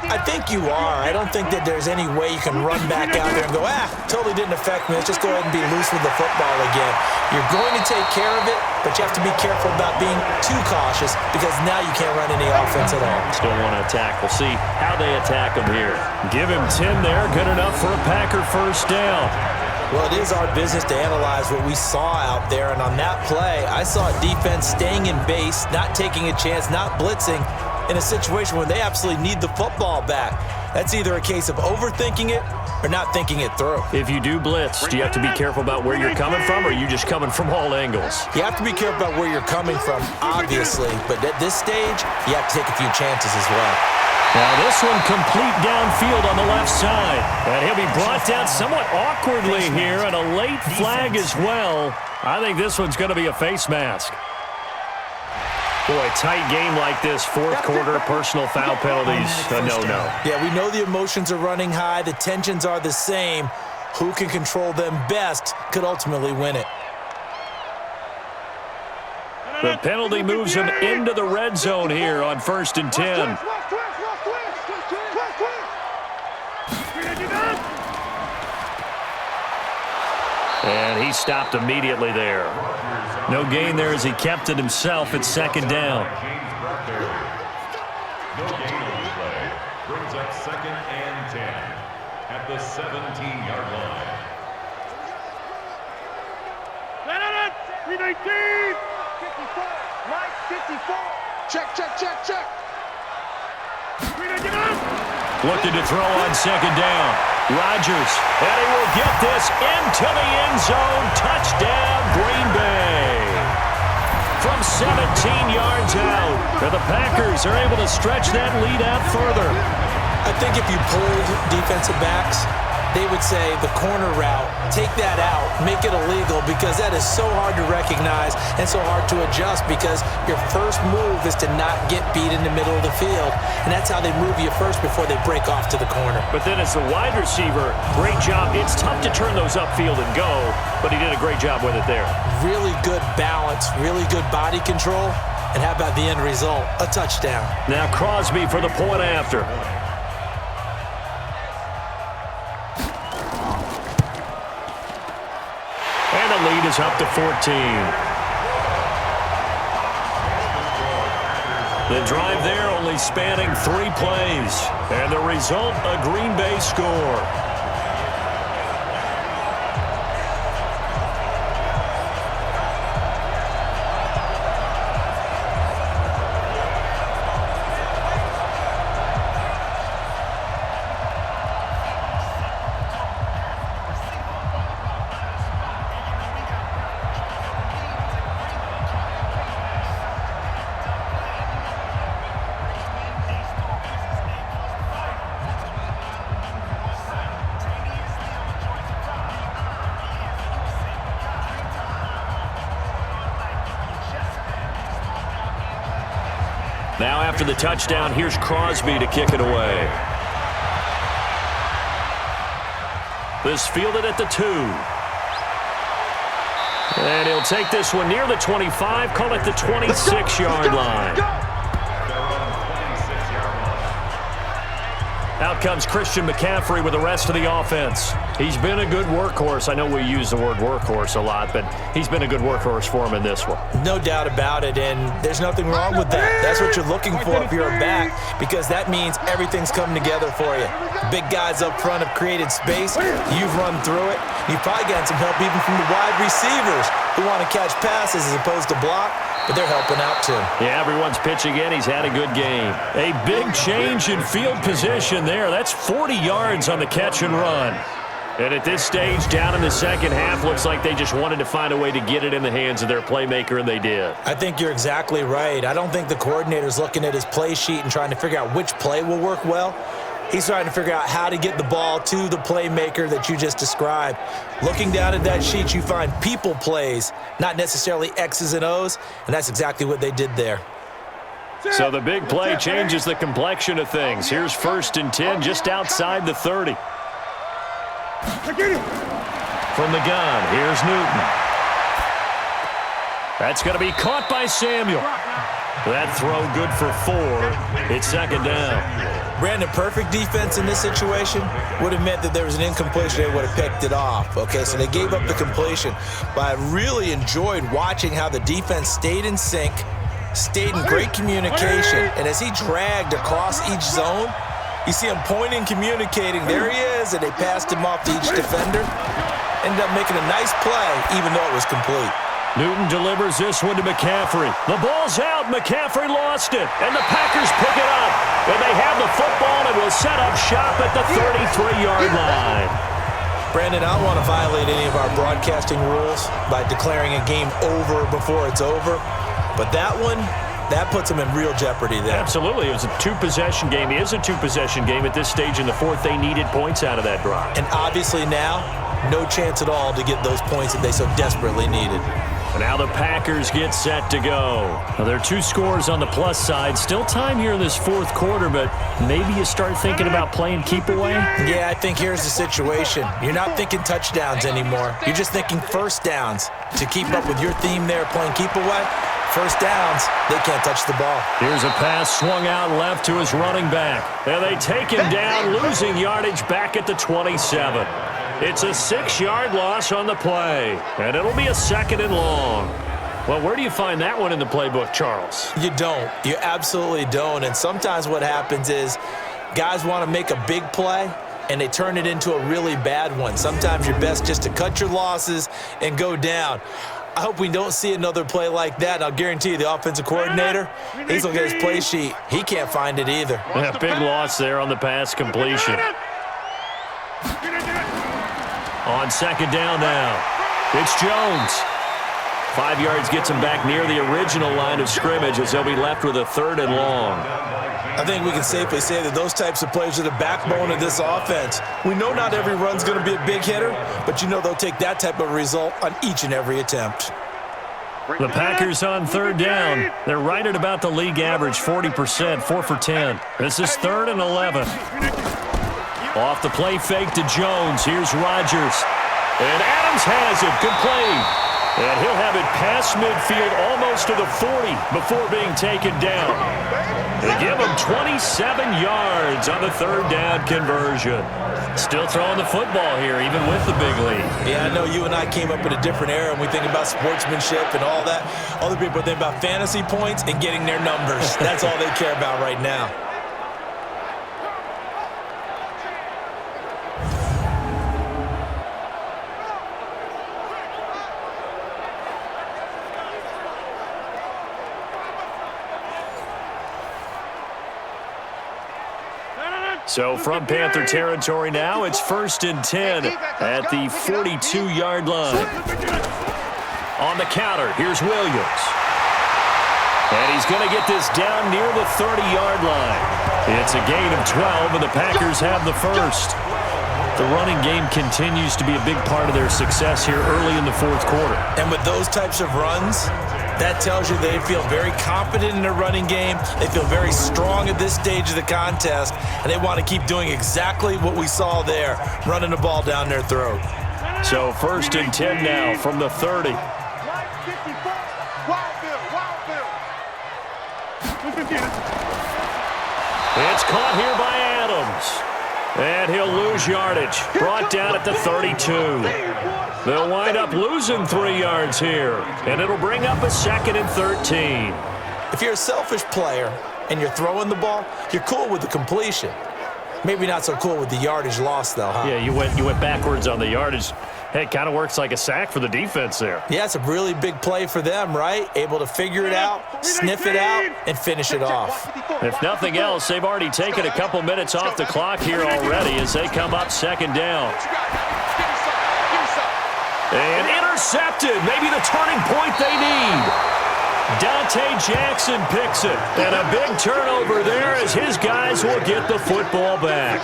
I think you are. I don't think that there's any way you can run back out there and go, totally didn't affect me. Let's just go ahead and be loose with the football again. You're going to take care of it, but you have to be careful about being too cautious because now you can't run any offense at all. Still want to attack. We'll see how they attack them here. Give him 10 there. Good enough for a Packer 1st down. Well, it is our business to analyze what we saw out there, and on that play, I saw a defense staying in base, not taking a chance, not blitzing, in a situation where they absolutely need the football back. That's either a case of overthinking it or not thinking it through. If you do blitz, do you have to be careful about where you're coming from, or are you just coming from all angles? You have to be careful about where you're coming from, obviously, but at this stage, you have to take a few chances as well. Now this one complete downfield on the left side. And he'll be brought down somewhat awkwardly here, and a late flag as well. I think this one's going to be a face mask. Boy, tight game like this, 4th quarter, personal foul penalties, a no-no. Yeah, we know the emotions are running high. The tensions are the same. Who can control them best could ultimately win it. The penalty moves him into the red zone here on 1st and 10. And he stopped immediately there. No gain there as he kept it himself at 2nd down. No gain on the play. Brings up 2nd and 10 at the 17-yard line. 319! 54! Right, 54! Check, check, check, check! 399! Looking to throw on 2nd down. Rodgers, and he will get this into the end zone. Touchdown, Green Bay. From 17 yards out, and the Packers are able to stretch that lead out further. I think if you pulled defensive backs, they would say the corner route, take that out, make it illegal, because that is so hard to recognize and so hard to adjust, because your first move is to not get beat in the middle of the field, and that's how they move you first before they break off to the corner. But then as the wide receiver, great job. It's tough to turn those upfield and go, but he did a great job with it there. Really good balance, really good body control, and how about the end result? A touchdown. Now Crosby for the point after. And the lead is up to 14. The drive there only spanning 3 plays. And the result, a Green Bay score. Now after the touchdown, here's Crosby to kick it away. This fielded at the 2. And he'll take this one near the 25, call it the 26-yard line. Out comes Christian McCaffrey with the rest of the offense. He's been a good workhorse. I know we use the word workhorse a lot, but he's been a good workhorse for him in this one. No doubt about it, and there's nothing wrong with that. That's what you're looking for if you're a back, because that means everything's coming together for you. Big guys up front have created space. You've run through it. You've probably gotten some help even from the wide receivers who want to catch passes as opposed to block, but they're helping out too. Yeah, everyone's pitching in. He's had a good game. A big change in field position there. That's 40 yards on the catch and run. And at this stage, down in the second half, looks like they just wanted to find a way to get it in the hands of their playmaker, and they did. I think you're exactly right. I don't think the coordinator's looking at his play sheet and trying to figure out which play will work well. He's trying to figure out how to get the ball to the playmaker that you just described. Looking down at that sheet, you find people plays, not necessarily X's and O's, and that's exactly what they did there. So the big play changes the complexion of things. Here's 1st and 10 just outside the 30. From the gun, here's Newton. That's going to be caught by Samuel. That throw good for 4. It's 2nd down. Brandon, perfect defense in this situation would have meant that there was an incompletion. They would have picked it off. Okay, so they gave up the completion. But I really enjoyed watching how the defense stayed in sync, stayed in great communication, and as he dragged across each zone, you see him pointing, communicating. There he is, and they passed him off to each defender. Ended up making a nice play, even though it was complete. Newton delivers this one to McCaffrey. The ball's out. McCaffrey lost it, and the Packers pick it up. And they have the football and will set up shop at the 33-yard line. Brandon, I don't want to violate any of our broadcasting rules by declaring a game over before it's over, but that one, that puts them in real jeopardy there. Absolutely. It was a 2-possession game. It is a 2-possession game at this stage in the 4th. They needed points out of that drive. And obviously now, no chance at all to get those points that they so desperately needed. And now the Packers get set to go. Now there are 2 scores on the plus side. Still time here in this 4th quarter, but maybe you start thinking about playing keep away? Yeah, I think here's the situation. You're not thinking touchdowns anymore. You're just thinking first downs. To keep up with your theme there, playing keep away, first downs, they can't touch the ball. Here's a pass swung out left to his running back. And they take him down, losing yardage back at the 27. It's a 6-yard loss on the play, and it'll be a 2nd and long. Well, where do you find that one in the playbook, Charles? You don't. You absolutely don't. And sometimes what happens is guys want to make a big play, and they turn it into a really bad one. Sometimes you're best just to cut your losses and go down. I hope we don't see another play like that. And I'll guarantee you the offensive coordinator, he's looking at his play sheet. He can't find it either. Yeah, big loss there on the pass completion. On 2nd down now, it's Jones. 5 yards gets him back near the original line of scrimmage as they'll be left with a 3rd and long. I think we can safely say that those types of plays are the backbone of this offense. We know not every run's going to be a big hitter, but you know they'll take that type of result on each and every attempt. The Packers on 3rd down. They're right at about the league average, 40%, 4 for 10. This is 3rd and 11. Off the play fake to Jones. Here's Rodgers. And Adams has it, complete. And he'll have it past midfield almost to the 40 before being taken down. They give him 27 yards on the third down conversion. Still throwing the football here, even with the big lead. Yeah, I know you and I came up in a different era, and we think about sportsmanship and all that. Other people think about fantasy points and getting their numbers. That's all they care about right now. So from Panther territory now, it's 1st and 10 at the 42-yard line. On the counter, here's Williams. And he's going to get this down near the 30-yard line. It's a gain of 12, and the Packers have the first. The running game continues to be a big part of their success here early in the fourth quarter. And with those types of runs, that tells you they feel very confident in their running game. They feel very strong at this stage of the contest, and they want to keep doing exactly what we saw there, running the ball down their throat. So 1st and 10 now from the 30. It's caught here by Adams. And he'll lose yardage. Brought down at the 32. They'll wind up losing 3 yards here. And it'll bring up a 2nd and 13. If you're a selfish player and you're throwing the ball, you're cool with the completion. Maybe not so cool with the yardage loss, though, huh? Yeah, you went backwards on the yardage. Hey, it kind of works like a sack for the defense there. Yeah, it's a really big play for them, right? Able to figure it out, sniff it out, and finish it off. If nothing else, they've already taken a couple minutes off the clock here already as they come up 2nd down. And intercepted. Maybe the turning point they need. Dante Jackson picks it. And a big turnover there as his guys will get the football back.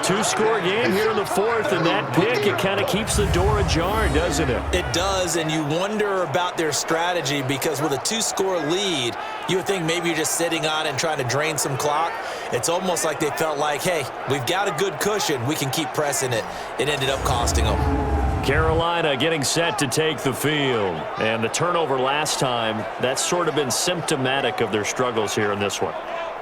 2-score game here in the fourth, and that pick, it kind of keeps the door ajar, doesn't it? It does, and you wonder about their strategy because with a 2-score lead, you would think maybe you're just sitting on and trying to drain some clock. It's almost like they felt like, hey, we've got a good cushion. We can keep pressing it. It ended up costing them. Carolina getting set to take the field. And the turnover last time, that's sort of been symptomatic of their struggles here in this one.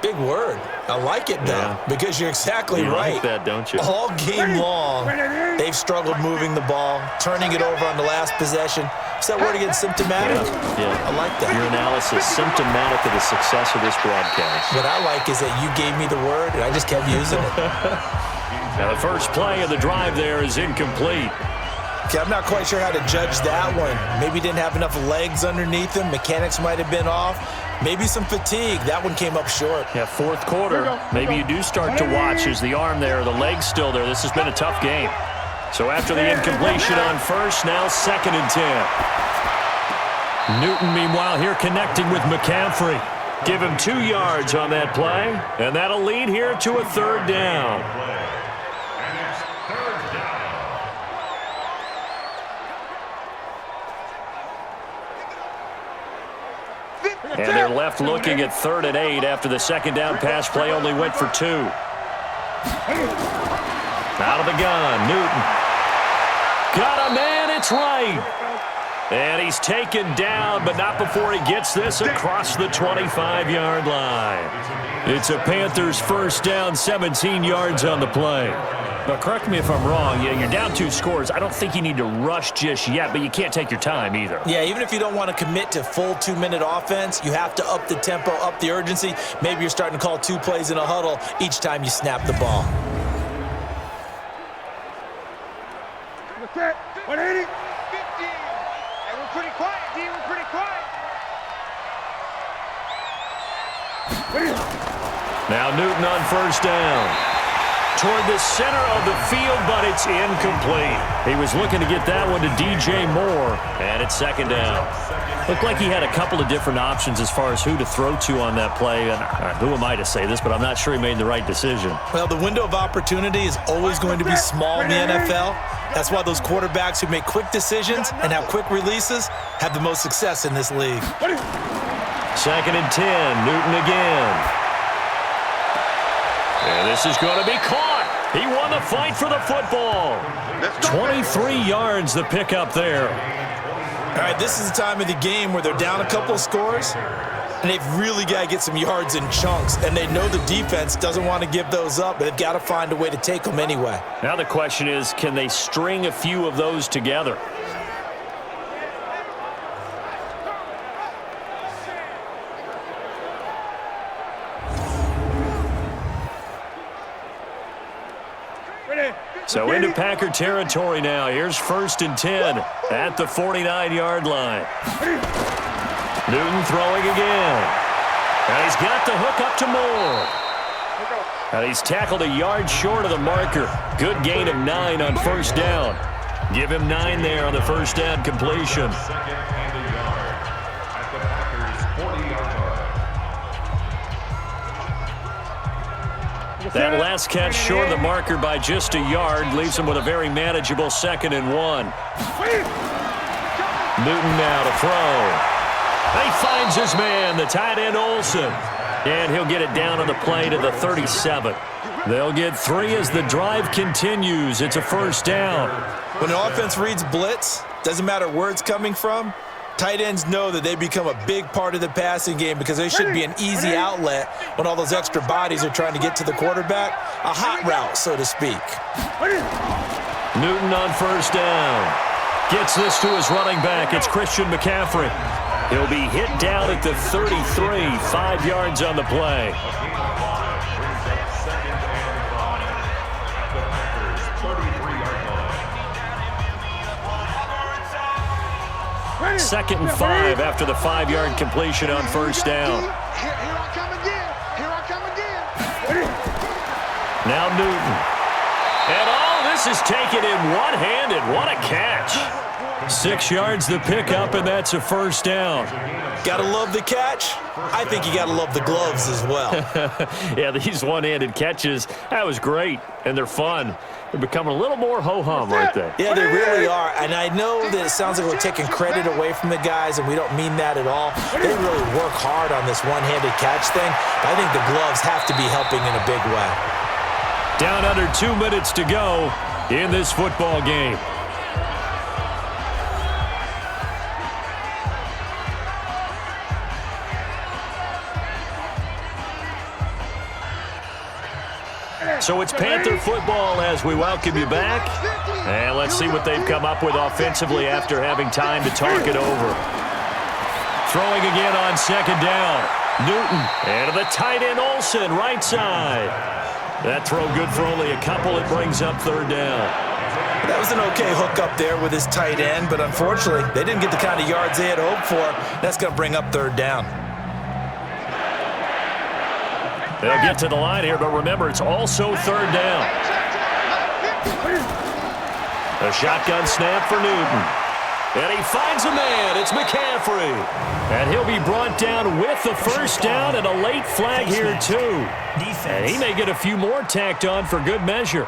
Big word. I like it, though, because you're exactly right. You like that, don't you? All game long, they've struggled moving the ball, turning it over on the last possession. Is that word again, symptomatic? Yeah. I like that. Your analysis, symptomatic of the success of this broadcast. What I like is that you gave me the word, and I just kept using it. Now, the first play of the drive there is incomplete. Okay, I'm not quite sure how to judge that one. Maybe didn't have enough legs underneath him. Mechanics might have been off. Maybe some fatigue. That one came up short. Yeah, fourth quarter. Maybe you do start to watch. Is the arm there, the leg's still there. This has been a tough game. So after the incompletion on first, now 2nd and 10. Newton, meanwhile, here connecting with McCaffrey. Give him 2 yards on that play, and that'll lead here to a 3rd down. And they're left looking at 3rd and 8 after the 2nd down pass play only went for 2. Out of the gun, Newton. Got a man, it's right. And he's taken down, but not before he gets this across the 25-yard line. It's a Panthers 1st down, 17 yards on the play. But correct me if I'm wrong, you're down 2 scores. I don't think you need to rush just yet, but you can't take your time either. Yeah, even if you don't want to commit to full 2-minute offense, you have to up the tempo, up the urgency. Maybe you're starting to call 2 plays in a huddle each time you snap the ball. 180. 50. And we're pretty quiet, D. We're pretty quiet. Now Newton on 1st down. Toward the center of the field, but it's incomplete. He was looking to get that one to DJ Moore, and it's 2nd down. Looked like he had a couple of different options as far as who to throw to on that play. And who am I to say this, but I'm not sure he made the right decision. Well, the window of opportunity is always going to be small in the NFL. That's why those quarterbacks who make quick decisions and have quick releases have the most success in this league. 2nd and 10, Newton again. And this is going to be caught. He won the fight for the football. 23 yards the pickup there. All right, this is the time of the game where they're down a couple of scores, and they've really got to get some yards in chunks, and they know the defense doesn't want to give those up, but they've got to find a way to take them anyway. Now the question is, can they string a few of those together? So into Packer territory now. Here's 1st and 10 at the 49-yard line. Newton throwing again. And he's got the hook up to Moore. And he's tackled a yard short of the marker. Good gain of 9 on 1st down. Give him 9 there on the 1st down completion. Second and a yard at the Packers' 40-yard line. That last catch short of the marker by just a yard leaves him with a very manageable 2nd and 1. Newton now to throw. He finds his man, the tight end Olsen. And he'll get it down on the play to the 37. They'll get 3 as the drive continues. It's a 1st down. When an offense reads blitz, doesn't matter where it's coming from, tight ends know that they become a big part of the passing game because they should be an easy outlet when all those extra bodies are trying to get to the quarterback. A hot route, so to speak. Newton on 1st down. Gets this to his running back. It's Christian McCaffrey. He'll be hit down at the 33, 5 yards on the play. Second and 5 after the 5-yard completion on 1st down. Here I come again. Here I come again. Now Newton. And this is taken in one-handed. What a catch. 6 yards the pickup, and that's a 1st down. Gotta love the catch. I think you gotta love the gloves as well. Yeah, these one-handed catches, that was great, and they're fun. They're becoming a little more ho-hum right there. Yeah, they really are. And I know that it sounds like we're taking credit away from the guys, and we don't mean that at all. They really work hard on this one-handed catch thing. I think the gloves have to be helping in a big way. Down under 2 minutes to go in this football game. So it's Panther football as we welcome you back. And let's see what they've come up with offensively after having time to talk it over. Throwing again on 2nd down. Newton and the tight end Olsen, right side. That throw good for only a couple. It brings up 3rd down. That was an okay hook up there with his tight end, but unfortunately, they didn't get the kind of yards they had hoped for. That's going to bring up 3rd down. They'll get to the line here, but remember, it's also 3rd down. A shotgun snap for Newton. And he finds a man. It's McCaffrey. And he'll be brought down with the 1st down and a late flag here, too. And he may get a few more tacked on for good measure.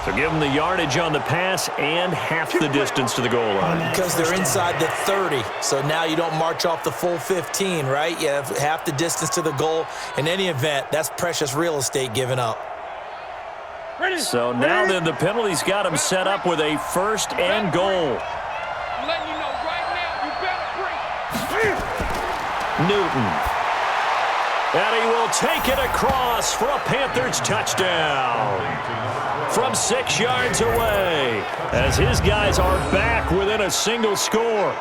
So give him the yardage on the pass and half the distance to the goal line. Because they're inside the 30, so now you don't march off the full 15, right? You have half the distance to the goal. In any event, that's precious real estate given up. So now then, the penalty's got him set up with a 1st and goal. I'm letting you know right now, you better bring. Newton. And he will take it across for a Panthers touchdown. From 6 yards away, as his guys are back within a single score.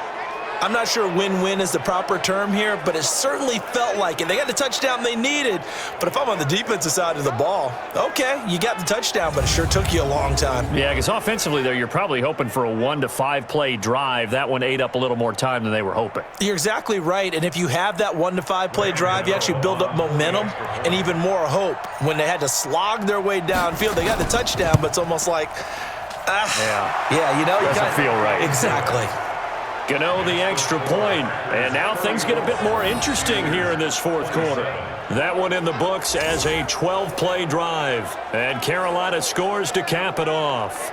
I'm not sure win-win is the proper term here, but it certainly felt like it. They got the touchdown they needed, but if I'm on the defensive side of the ball, okay, you got the touchdown, but it sure took you a long time. Yeah, because offensively, though, you're probably hoping for a 1 to 5 play drive. That one ate up a little more time than they were hoping. You're exactly right, and if you have that 1 to 5 play drive, you actually build up momentum and even more hope. When they had to slog their way downfield, they got the touchdown, but it's almost like, yeah, you know, doesn't feel right. Exactly. Gano the extra point, and now things get a bit more interesting here in this 4th quarter. That one in the books as a 12-play drive, and Carolina scores to cap it off.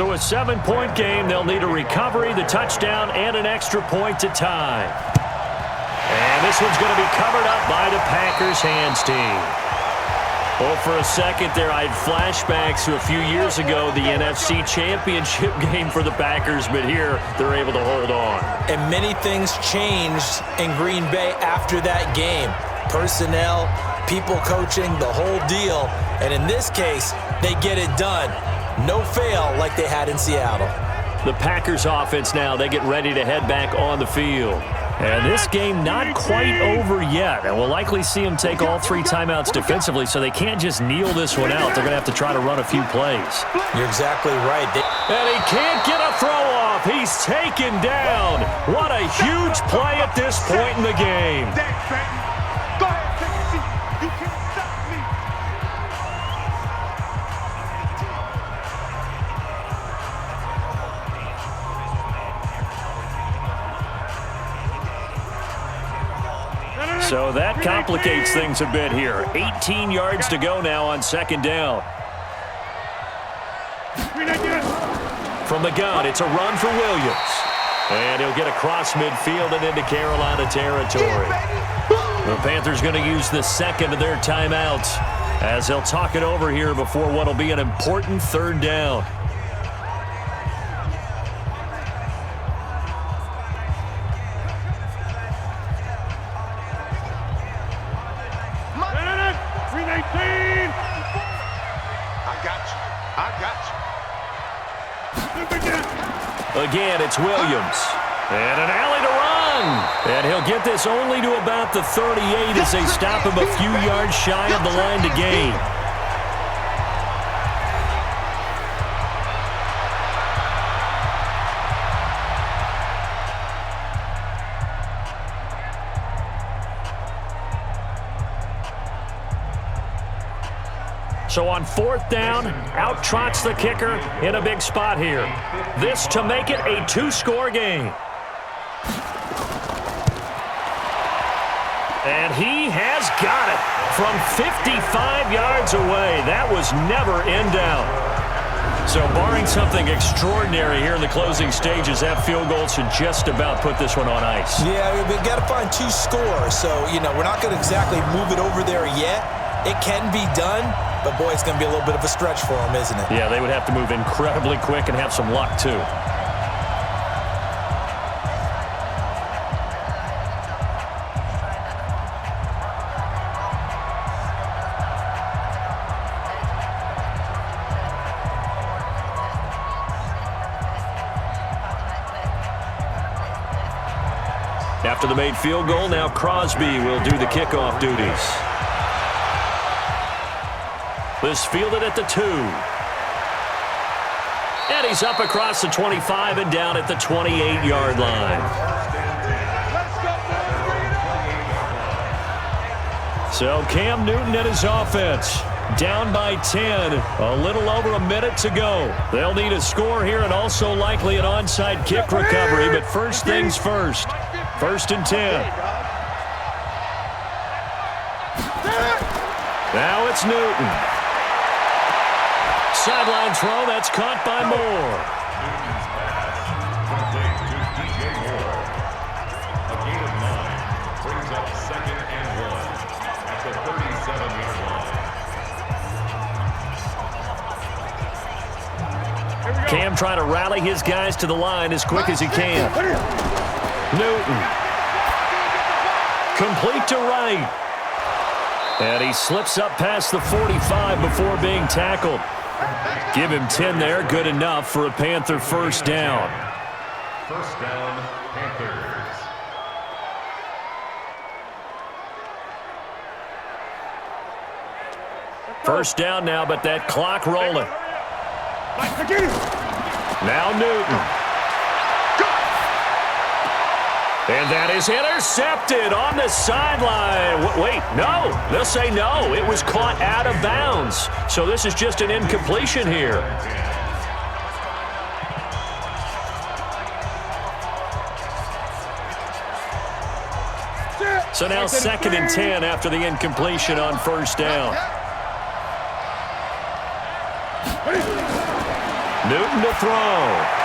So a 7-point game. They'll need a recovery, the touchdown, and an extra point to tie. And this one's going to be covered up by the Packers hands team. Well, for a second there, I had flashbacks to a few years ago, the NFC Championship game for the Packers, but here they're able to hold on. And many things changed in Green Bay after that game. Personnel, people coaching, the whole deal. And in this case, they get it done. No fail like they had in Seattle. The Packers offense now, they get ready to head back on the field. And this game not quite over yet. And we'll likely see them take all 3 timeouts defensively, so they can't just kneel this one out. They're going to have to try to run a few plays. You're exactly right. And he can't get a throw off. He's taken down. What a huge play at this point in the game. Go ahead, take a seat. You can't stop me. So that complicates things a bit here. 18 yards to go now on second down. From the gun, it's a run for Williams. And he'll get across midfield and into Carolina territory. The Panthers going to use the second of their timeouts as they'll talk it over here before what will be an important third down. Again, it's Williams. And an alley to run. And he'll get this only to about the 38 as they stop him a few yards shy of the line to gain. So on fourth down, out trots the kicker in a big spot here. This to make it a 2-score game. And he has got it from 55 yards away. That was never in doubt. So barring something extraordinary here in the closing stages, that field goal should just about put this one on ice. Yeah, we've got to find 2 scores. So, we're not going to exactly move it over there yet. It can be done. But, boy, it's going to be a little bit of a stretch for them, isn't it? Yeah, they would have to move incredibly quick and have some luck, too. After the made field goal, now Crosby will do the kickoff duties. This fielded at the 2. And he's up across the 25 and down at the 28-yard line. So Cam Newton and his offense down by 10. A little over a minute to go. They'll need a score here and also likely an onside kick recovery. But first things first. 1st and 10. Now it's Newton. Sideline throw, that's caught by Moore. Newton's pass complete to DJ Moore. A gain of 9 brings up 2nd and 1 at the 37-yard line. Cam trying to rally his guys to the line as quick as he can. Newton. Complete to right. And he slips up past the 45 before being tackled. Give him 10 there. Good enough for a Panther first down. First down, Panthers. First down now, but that clock rolling. Now Newton. And that is intercepted on the sideline. Wait, no. They'll say no. It was caught out of bounds. So this is just an incompletion here. So now 2nd and 10 after the incompletion on first down. Newton to throw.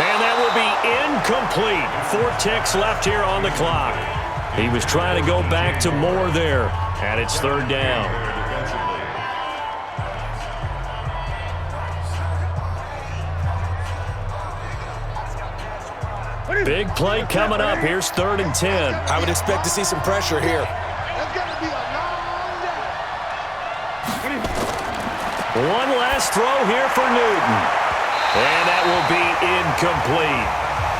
And that will be incomplete. 4 ticks left here on the clock. He was trying to go back to more there, and it's 3rd down. Big play coming up. Here's 3rd and 10. I would expect to see some pressure here. That's going to be a long day. One last throw here for Newton. And that will be incomplete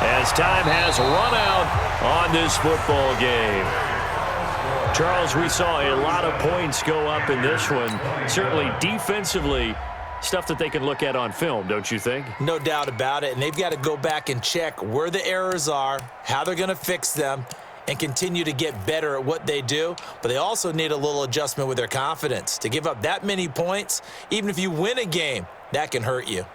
as time has run out on this football game. Charles, we saw a lot of points go up in this one. Certainly defensively, stuff that they can look at on film, don't you think? No doubt about it, and they've got to go back and check where the errors are, how they're going to fix them, and continue to get better at what they do. But they also need a little adjustment with their confidence. To give up that many points, even if you win a game, that can hurt you.